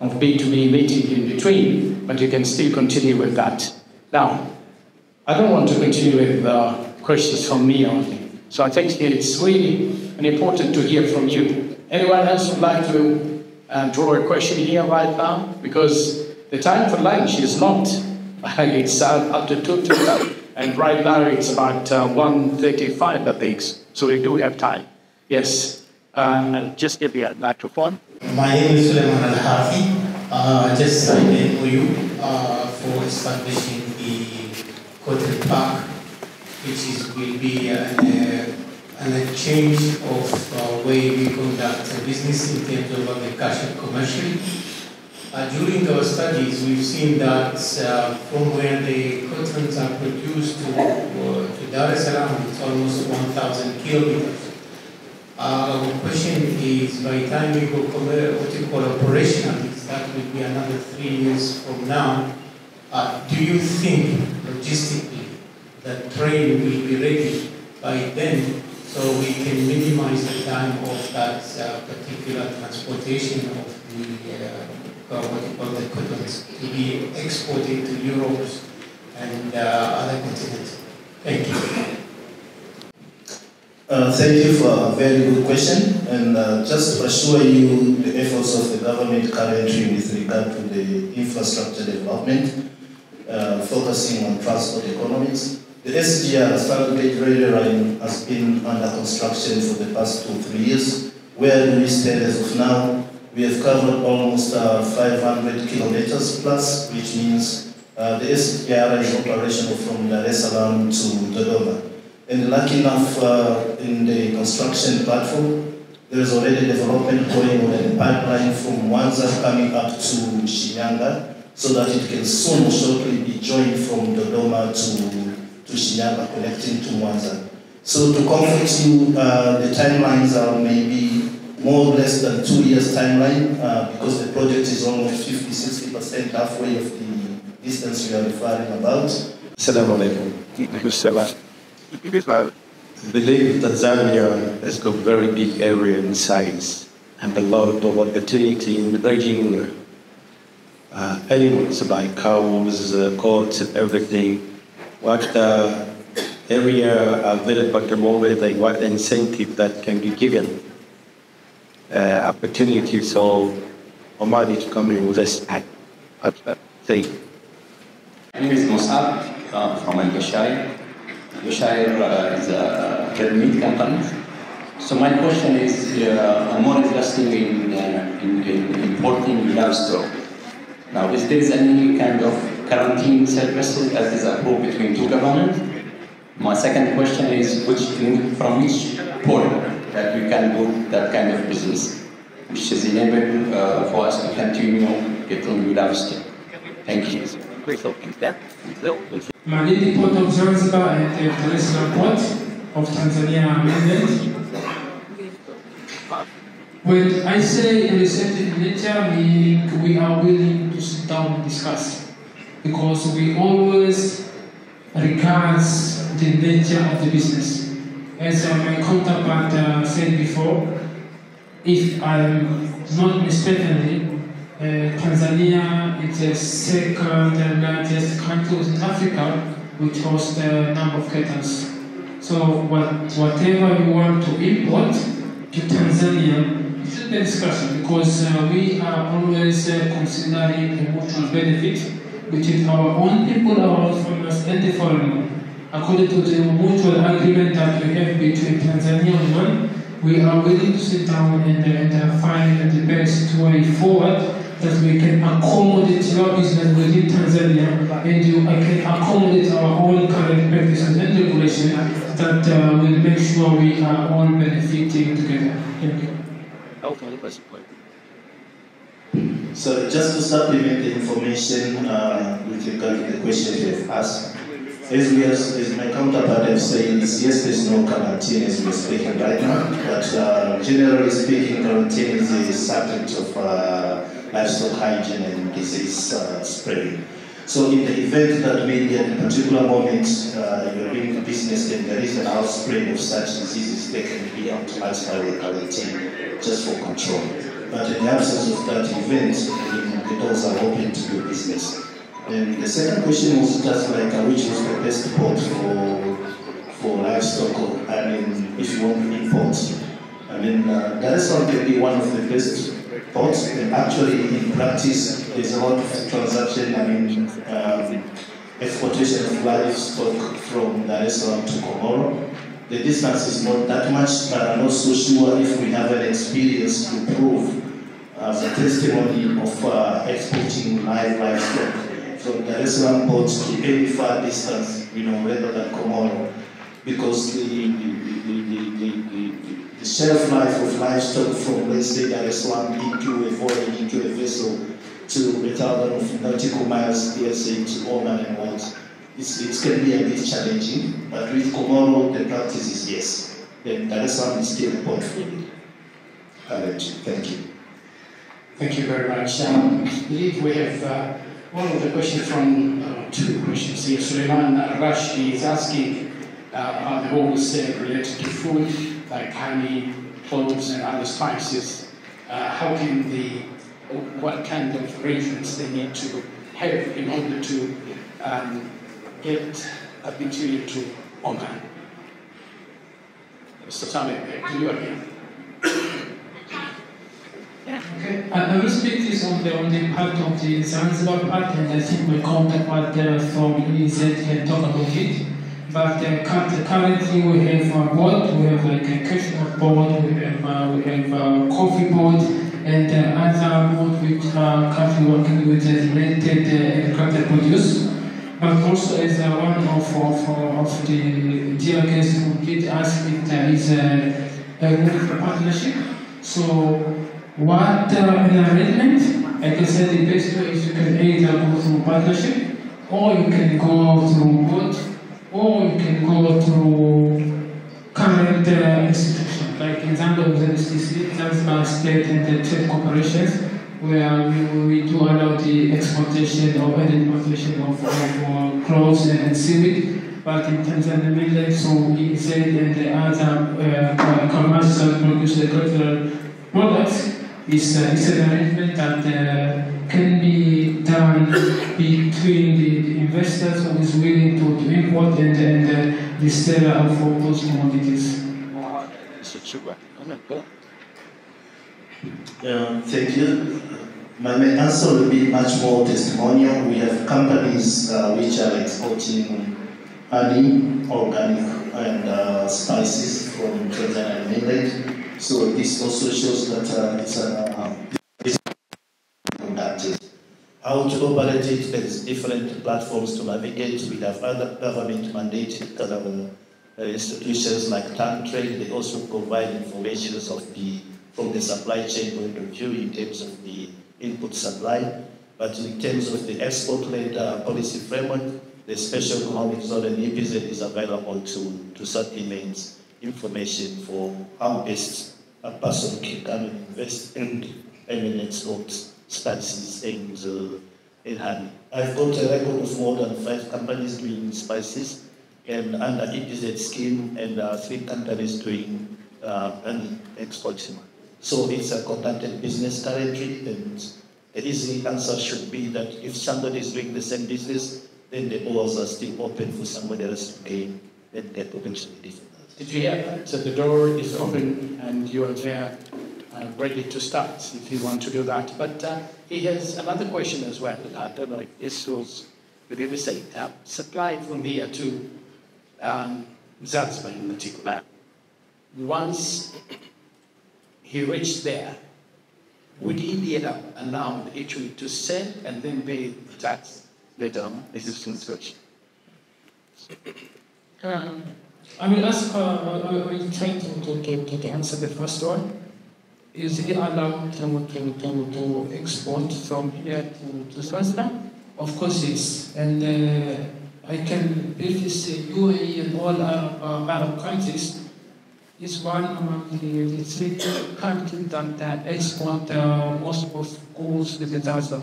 of B2B meeting in between, but you can still continue with that. Now, I don't want to continue with questions from me only. So I think it's really important to hear from you. Anyone else would like to draw a question here right now? Because the time for lunch is not, it's after 2:30, and right now it's about 1:35, I think. So we do have time. Yes. Just give me a microphone. My name is Suleiman Al-Hafi. Just signed an MOU for establishing the Cotton Park, which will be an exchange of way we conduct business in terms of agriculture commercially. During our studies, we've seen that from where the cottons are produced to Dar es Salaam, it's almost 1,000 kilometers. Our question is, by the time we go what you call operational, that will be another 3 years from now, do you think logistically that train will be ready by then so we can minimize the time of that particular transportation of the cottons to be exported to Europe and other continents? Thank you. Thank you for a very good question, and just to assure you the efforts of the government currently with regard to the infrastructure development, focusing on transport economics. The SGR, Standard Gauge Railway Line, has been under construction for the past 2-3 years. Where do we stand as of now? We have covered almost 500 kilometers plus, which means the SGR is operational from Dar es Salaam to Dodoma. And lucky enough, in the construction platform, There's already development going on in the pipeline from Mwanza coming up to Shinyanga, so that it can soon shortly be joined from Dodoma to Shinyanga, connecting to Mwanza. So to comfort you, the timelines are maybe more or less than 2 years timeline, because the project is almost 50-60% halfway of the distance we are referring about. Assalamu alaikum. I believe Tanzania has got a very big area in size and a lot of opportunity in bringing animals like cows, goats, and everything. What area available at the moment, like what incentive that can be given, opportunity so Oman to come in with this thing. My name is Musab from Al-Bashair. Bashair is a pyramid company. So my question is, Oman is investing in importing livestock. Now, is there any kind of quarantine services that is approved between two governments? My second question is, from which port that we can do that kind of business, which is enable for us to continue getting livestock? Thank you. Malindi Port of Zanzibar and the International Port of Tanzania mainland. When I say receptive nature, meaning we are willing to sit down and discuss, because we always regard the nature of the business. As my counterpart said before, if I'm not mistakenly, Tanzania is the second largest country in Africa which hosts a number of cattle. So whatever you want to import to Tanzania, it should be discussed, because we are always considering the mutual benefit between our own people, our own farmers, and the foreigner. According to the mutual agreement that we have between Tanzania and Oman, we are willing to sit down and find the best way forward, that we can accommodate your business within Tanzania, and I can accommodate our own current practices and regulations that will make sure we are all benefiting together. Thank you. So just to supplement the information with regard to the question you have asked, as my counterpart have said, yes, there's no quarantine as we're speaking right now, but generally speaking, quarantine is a subject of livestock hygiene and disease spreading. So in the event that maybe at a particular moment you're doing business and there is an outbreak of such diseases, they can be utilized by the quarantine just for control. But in the absence of that event, the doors are open to do business. And the second question was just like which was the best port for livestock, I mean, if you want to import. I mean, Dar es Salaam can be one of the best ports, and actually in practice there's a lot of transaction, I mean, exportation of livestock from Dar es Salaam to Komoro. The distance is not that much, but I'm not so sure if we have an experience to prove as a testimony of exporting livestock from Dar es Salaam port to any far distance, rather than Komoro, because the shelf life of livestock from, let's say, Dar es Salaam into a voyage, into a vessel, to 1,000 nautical miles, let's say, to Oman and what, it can be a bit challenging, but with Komoro, the practice is yes. Then Dar es Salaam is still a port for you. Thank you. Thank you very much. I believe we have one of the questions from two questions here. Suleiman Rashid is asking are the rules related to food, like honey, cloves, and other spices. What kind of arrangements they need to have in order to get habituated to Oman? Mr. Saleh, to you again. Okay, I will speak this on the part of the Zanzibar part, and I think my counterpart from EZ can talk about it. But currently we have a board, we have like a cashew board, we have coffee board, and other board which are currently working with the related agricultural produce. But also as one of the dear guests who did ask, it is a partnership. So what an arrangement, like I said, the best way is you can either go through partnership, or you can go through both, or you can go through current institutions, like in Zambia with NSTC, Zanzibar State and the Trade Corporations, where we do allow the exportation or importation of clothes and seaweed. But in Tanzania, mainland, so EZ and the other commercial produce agricultural products is an arrangement that can be done between the investors who is willing to import and the seller of those commodities. Thank you. My answer will be much more testimonial. We have companies which are exporting honey, organic, and spices from Tanzania mainland. So this also shows that it's conducted. How to operate it, there's different platforms to navigate. We have other government mandated institutions like TanTrade. They also provide information from the supply chain point of view in terms of the input supply. But in terms of the export-led policy framework, the special economic zone and EPZ is available to supplement information for how best a person can come and invest in export spices and honey. I've got a record of more than 5 companies doing spices and under EPZ scheme, and 3 companies doing honey exporting. So it's a conducted business currently, and the easy answer should be that if somebody is doing the same business, then the doors are still open for somebody else to gain and get potentially different. Did you hear that? So the door is open and you are there ready to start if you want to do that. But he has another question as well. I don't know if this was, would you say, supply from here to Zanzibar in particular. Once he reached there, would he be allowed actually to sell and then pay the tax later on? This is his question. I will ask, I will try to answer the first one. Is he allowed to export from here to Zanzibar? Of course yes. And I can really say UAE and all Arab countries is one among the 3 countries that export most of goods to Zanzibar,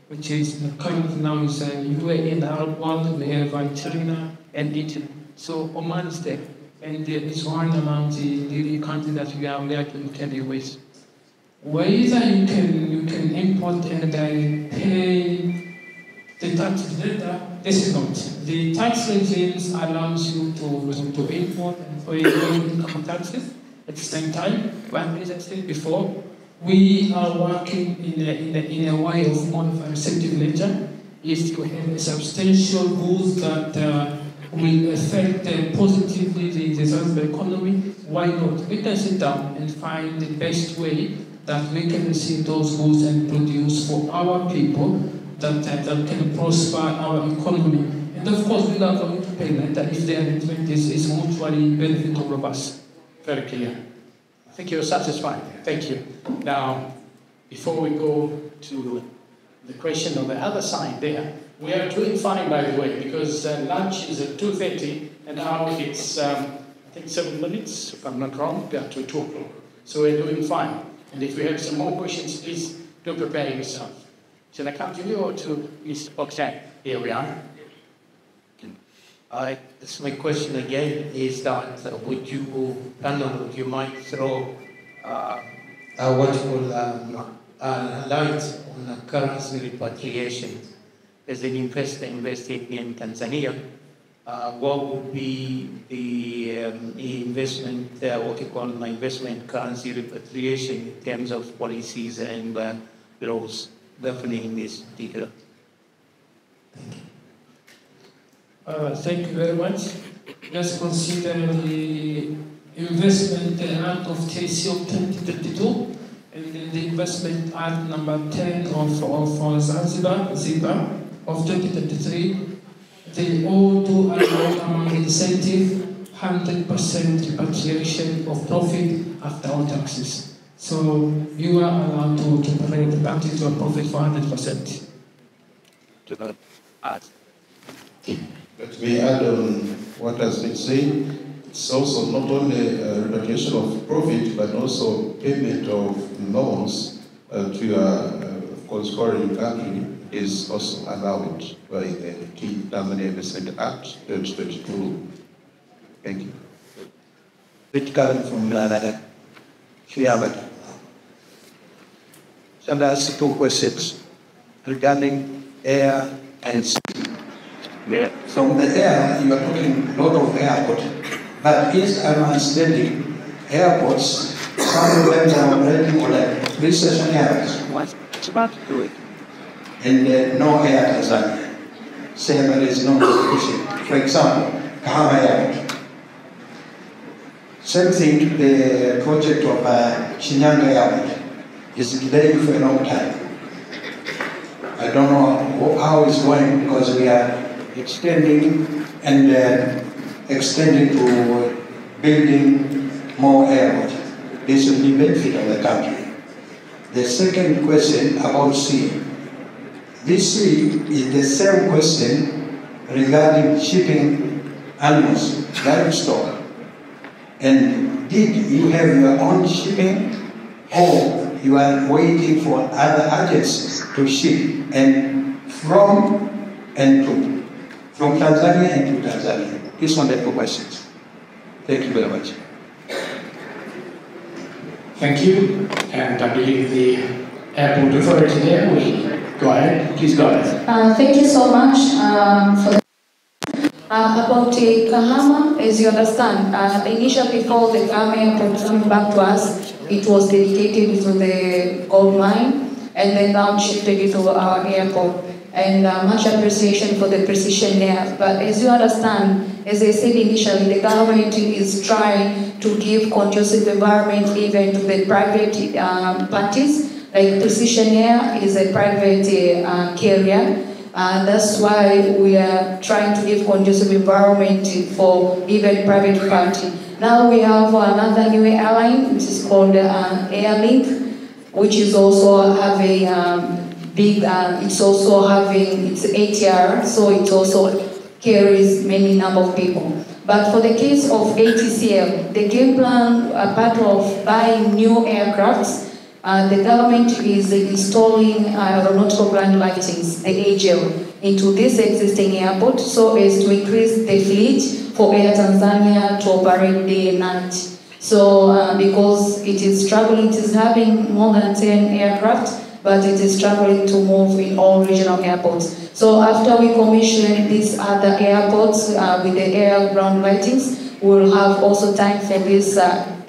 which is currently now is UAE and Arab world. We have China and Egypt. So Oman is there, and it's one among the countries that we are there to interview with. Whether you can import and pay the tax later, this is not. The tax regimes allows you to import and pay income taxes at the same time. But as I said before, we are working in a way of more of a receptive nature, is to have substantial goods that will affect positively the Zanzibar economy. Why not? We can sit down and find the best way that we can receive those goods and produce for our people that can prosper our economy. And of course, we are going to pay that if the arrangement is mutually beneficial of us. Very clear. I think you're satisfied. Thank you. Now, before we go to the question on the other side there, we are doing fine, by the way, because lunch is at 2:30, and now it's, I think, 7 minutes, if I'm not wrong, to 2 o'clock. So we're doing fine. And if you have some more questions, please do prepare yourself. Shall I come to you or to Mr. Okshan? Here we are. So my question again is that would you might throw what you call light on currency repatriation? As an investor investing in Tanzania, what would be the investment, what you call my investment currency repatriation in terms of policies and laws governing this particular? Thank you very much. Let's consider the investment act of TC of 2032 and then the investment act number 10 of Zanzibar, ZIBA of 2023. They all do allow among the incentive 100% repatriation of profit after all taxes. So you are allowed to generate up to a profit for 100%. To not add. Let me add on what has been said. It's also not only repatriation of profit, but also payment of loans to of course, foreign country is also allowed by the Tanzania Investment Act 2022. Thank you. Which current from Canada? Shiabad. So I'm going to ask 2 questions regarding air and sea. Yeah. From the air, you are talking a lot of airport, but is I'm understanding airports, some of them are operating on like pre-session airports. What's about to do it? And no air Tanzania. Say there is no distribution. For example, Kahama Airport. Same thing, the project of Shinyanga Airport is delayed for a long time. I don't know how it's going because we are extending and extending to building more airports. This will be benefit of the country. The second question about sea. This sea is the same question regarding shipping animals, livestock. And did you have your own shipping or you are waiting for other agencies to ship and from and to? From Tanzania and to Tanzania. These are the 2 questions. Thank you very much. Thank you. And I believe the airport authority there will go ahead. Please go ahead. Thank you so much for the about Kahama, as you understand, initially before the Kahama airport coming back to us, it was dedicated to the gold mine, and then now shifted it to our airport. And much appreciation for the precision there. But as you understand, as I said initially, the government is trying to give conducive environment even to the private parties. Like Precision Air is a private carrier. That's why we are trying to give conducive environment for even private party. Now we have another new airline, which is called Airlink, which is also having it's also having its ATR, so it also carries many number of people. But for the case of ATCL, the game plan, part of buying new aircrafts, the government is installing aeronautical ground lightings, the AGL, into this existing airport so as to increase the fleet for Air Tanzania to operate day and night. So because it is struggling, it is having more than 10 aircraft, but it is struggling to move in all regional airports. So after we commission these other airports with the air ground lightings, we'll have also time for this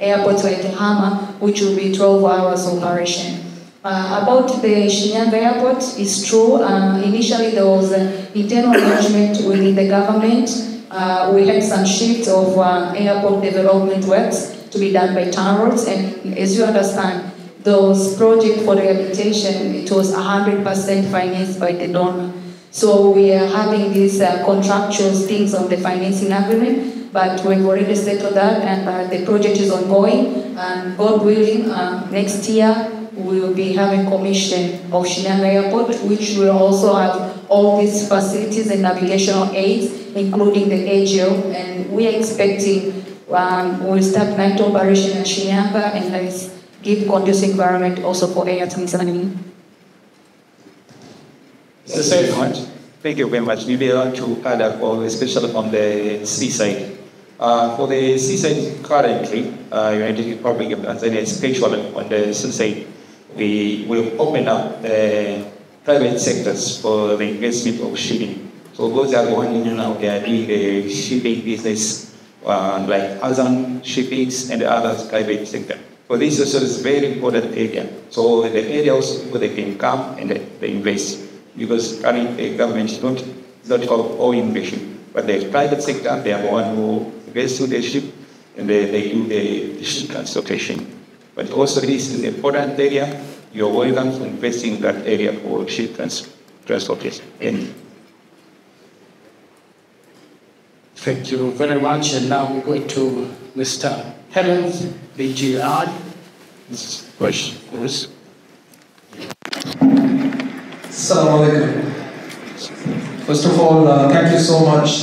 airport like Kahama, which will be 12 hours operation. About the Shinyanga airport, it's true. Initially there was an internal arrangement within the government. We had some shift of airport development works to be done by TANROADS, and as you understand, those projects for rehabilitation, it was 100% financed by the donor. So we are having these contractual things on the financing agreement, but we've already settled that, and the project is ongoing. And God willing, next year we will be having commission of Shinyanga Airport, which will also have all these facilities and navigational aids, including the AGL. And we are expecting we'll start night operation at Shinyanga, and let's give conducive environment also for Air Tanzania. Thank you very much. We will like to add up, especially on the seaside. For the seaside currently, United Republic of Tanzania, especially on the seaside, we will open up the private sectors for the investment of shipping. So those are going in now, they are doing the shipping business, like Azan shippings and other private sector. So this also is a very important area. So the areas where they can come and they invest. Because currently government is not all investment, but the private sector, they are the one who invests in the ship and they do the ship transportation. But also this is an important area. You're welcome to invest in that area for ship transportation. Thank you very much. And now we're going to Mr. Helen, the GR. this question. Assalamu alaikum. First of all, thank you so much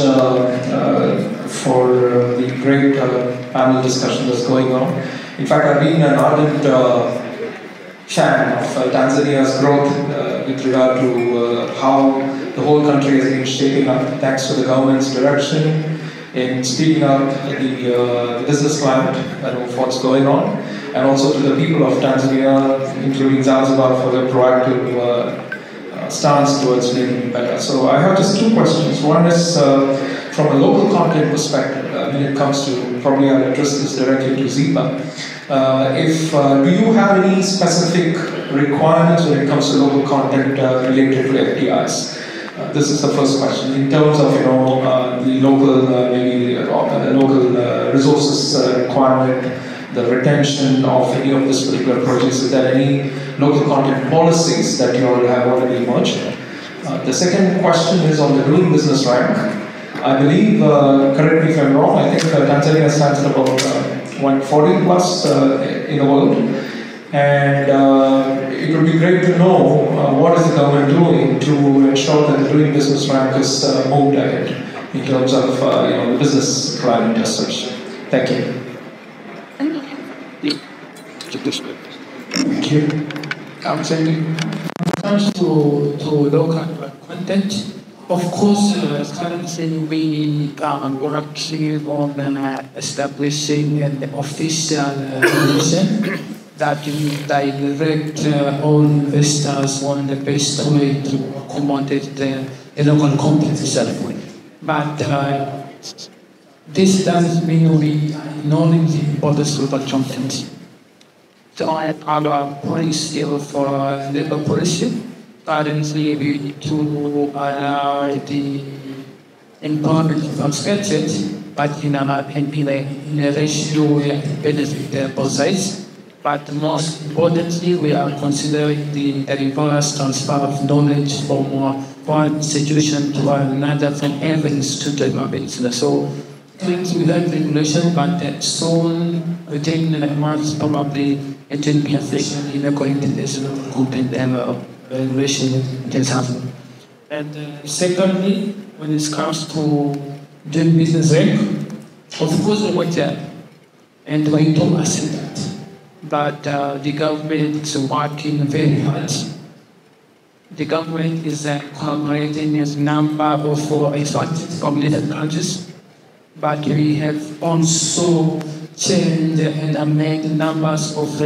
for the great panel discussion that's going on. In fact, I've been an ardent fan of Tanzania's growth with regard to how the whole country has been shaping up, thanks to the government's direction in speeding up the business climate and what's going on, and also to the people of Tanzania, including Zanzibar, for their proactive stance towards making it better. So I have just two questions. One is from a local content perspective, when it comes to, probably I'll address this directly to Ziba. Do you have any specific requirements when it comes to local content related to FDIs? This is the first question. In terms of the local local resources requirement, the retention of any of this particular projects, is there any local content policies that you all have already emerged? The second question is on the doing business rank. I believe, correct me if I'm wrong, I think Tanzania stands at about 140 plus in the world. And it would be great to know what is the government doing to ensure that the doing business rank is moved ahead in terms of the business climate as such. Thank you. Thank you. I'm saying, when it comes to local content, of course, currently we are working on establishing an official mission that will direct all investors on the best way to accommodate the local content itself. But this doesn't mean we are ignoring the importance of local content. So our policy for labor policy, currently we need to allow the employment of expected, but in a ratio where it benefits both sides. But most importantly, we are considering the reverse transfer of knowledge from one situation to another, from evidence to business. So things without regulation, but soon within months probably it will be affected in according to this content and regulation can happen. And secondly, when it comes to doing business rank, of course we want that, and we don't accept that. But the government is working very hard. The government is collaborating with a number of public countries, but we have also changed and amended numbers of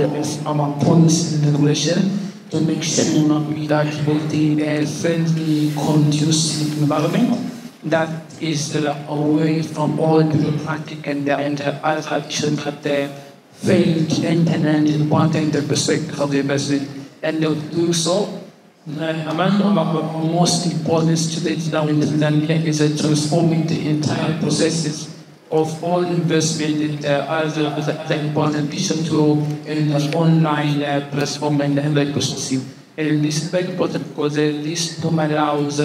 our policy and regulation to make sure that we have a friendly, conducive environment that is away from all bureaucratic and other actions that failed and important the perspective of the investment. And to do so, among our most important students now in Tanzania is transforming the entire processes of all investment in the important vision to an online platform and ecosystem. And this is very important because this allows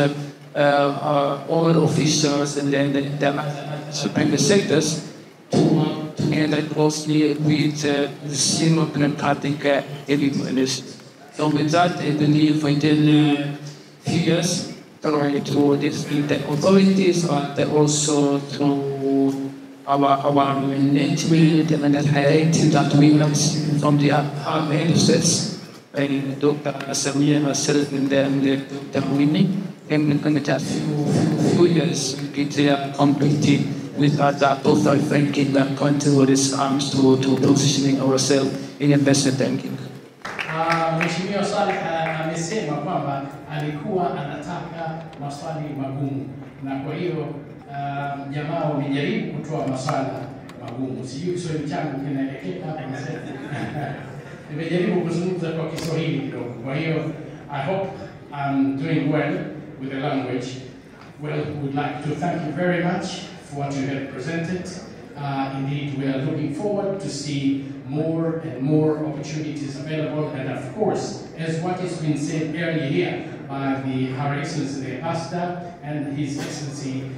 all officials and the sectors to work together closely with the single democratic elements. So with that, I believe within a few years, trying to discipline the authorities, but also to our management and highlighting that we have seen from the ministers, and Dr. Samia herself and the winning, and in just few years, get completed with other total thinking that continue this arms to positioning ourselves in investment banking. Mheshimiwa Saleh amesema kwamba alikuwa anataka maswali magumu, na kwa hiyo jamaa wamejaribu kutoa maswala magumu. Sijui Kiswahili changu kinaelekea hapa nasema. Nimejaribu kuzungumza kwa Kiswahili kidogo. Kwa hiyo I hope I'm doing well with the language. Well, we'd like to thank you very much for what you have presented. Indeed, we are looking forward to see more and more opportunities available, and of course, as what has been said earlier here by Her Excellency the Ambassador and His Excellency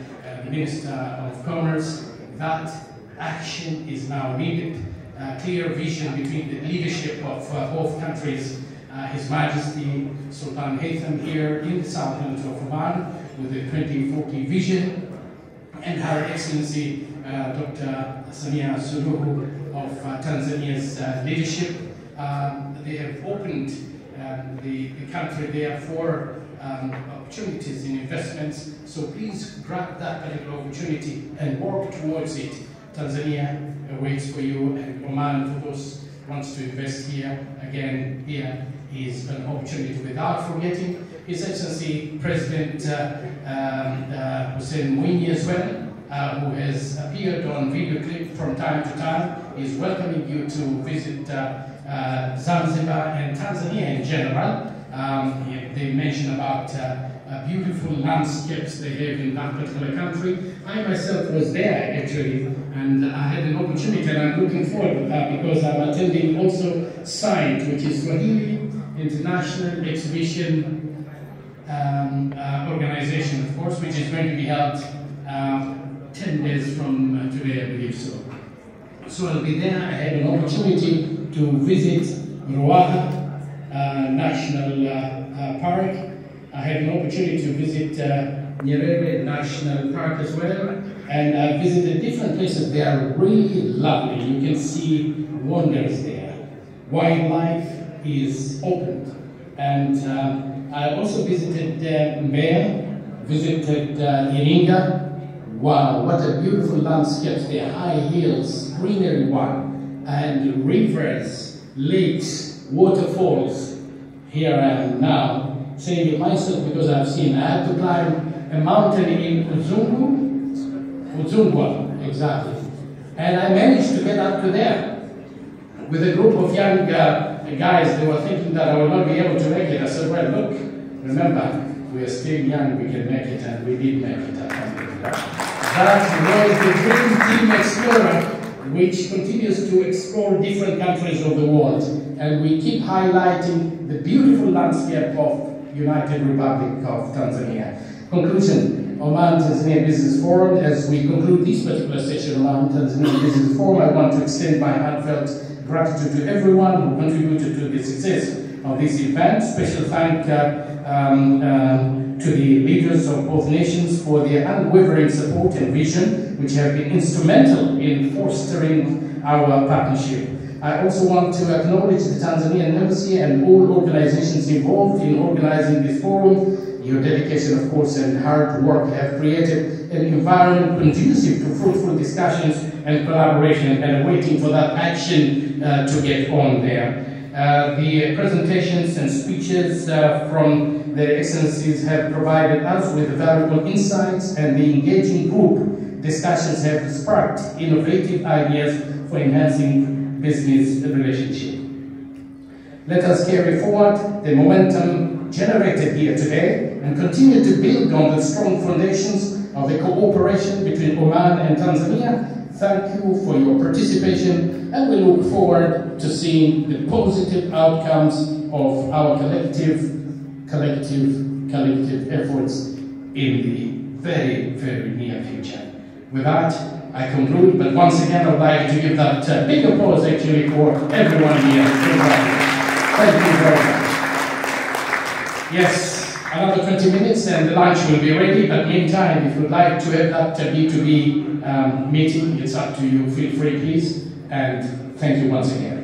the Minister of Commerce, that action is now needed. clear vision between the leadership of both countries. His Majesty Sultan Haytham here in the Sultanate of Oman with the 2040 vision, and Her Excellency Dr. Samia Suluhu of Tanzania's leadership. They have opened the country there for opportunities in investments, so please grab that particular opportunity and work towards it. Tanzania waits for you, and Oman for those who wants to invest here. Again, here is an opportunity without forgetting His Excellency President Hussein Mwinyi as well, who has appeared on video clip from time to time. Is welcoming you to visit Zanzibar and Tanzania in general. They mentioned about beautiful landscapes they have in that particular country. I myself was there actually, and I had an opportunity, and I'm looking forward to that because I'm attending also SITE, which is Swahili International Exhibition Organization, of course, which is going to be held 10 days from today, I believe so. So I'll be there. I had an opportunity to visit Ruaha National Park. I had an opportunity to visit Nyerere National Park as well, and I visited different places. They are really lovely. You can see wonders there. Wildlife is opened, and I also visited Mbeya, visited Iringa. Wow, what a beautiful landscapes there, high hills, greenery one, and rivers, lakes, waterfalls. Here I am now, saying it myself because I've seen. I had to climb a mountain in Udzungwa, exactly. And I managed to get up to there with a group of young guys. They were thinking that I would not be able to make it. I said, well, look, remember, we are still young, we can make it, and we did make it. That was the Dream Team Explorer, which continues to explore different countries of the world. And we keep highlighting the beautiful landscape of United Republic of Tanzania. Conclusion, Oman Tanzania Business Forum. As we conclude this particular session, Oman Tanzania Business Forum, I want to extend my heartfelt gratitude to everyone who contributed to the success of this event. Special thank to the leaders of both nations for their unwavering support and vision, which have been instrumental in fostering our partnership. I also want to acknowledge the Tanzanian Embassy and all organizations involved in organizing this forum. Your dedication, of course, and hard work have created an environment conducive to fruitful discussions and collaboration, and waiting for that action to get on there. The presentations and speeches from their excellencies have provided us with valuable insights, and the engaging group discussions have sparked innovative ideas for enhancing business relationship. Let us carry forward the momentum generated here today and continue to build on the strong foundations of the cooperation between Oman and Tanzania. Thank you for your participation, and we look forward to seeing the positive outcomes of our collective efforts in the very, very near future. With that, I conclude, but once again, I would like to give that big applause actually for everyone here. Thank you very much. Yes, another 20 minutes and the lunch will be ready, but meantime, if you'd like to have that B2B meeting, it's up to you. Feel free, please, and thank you once again.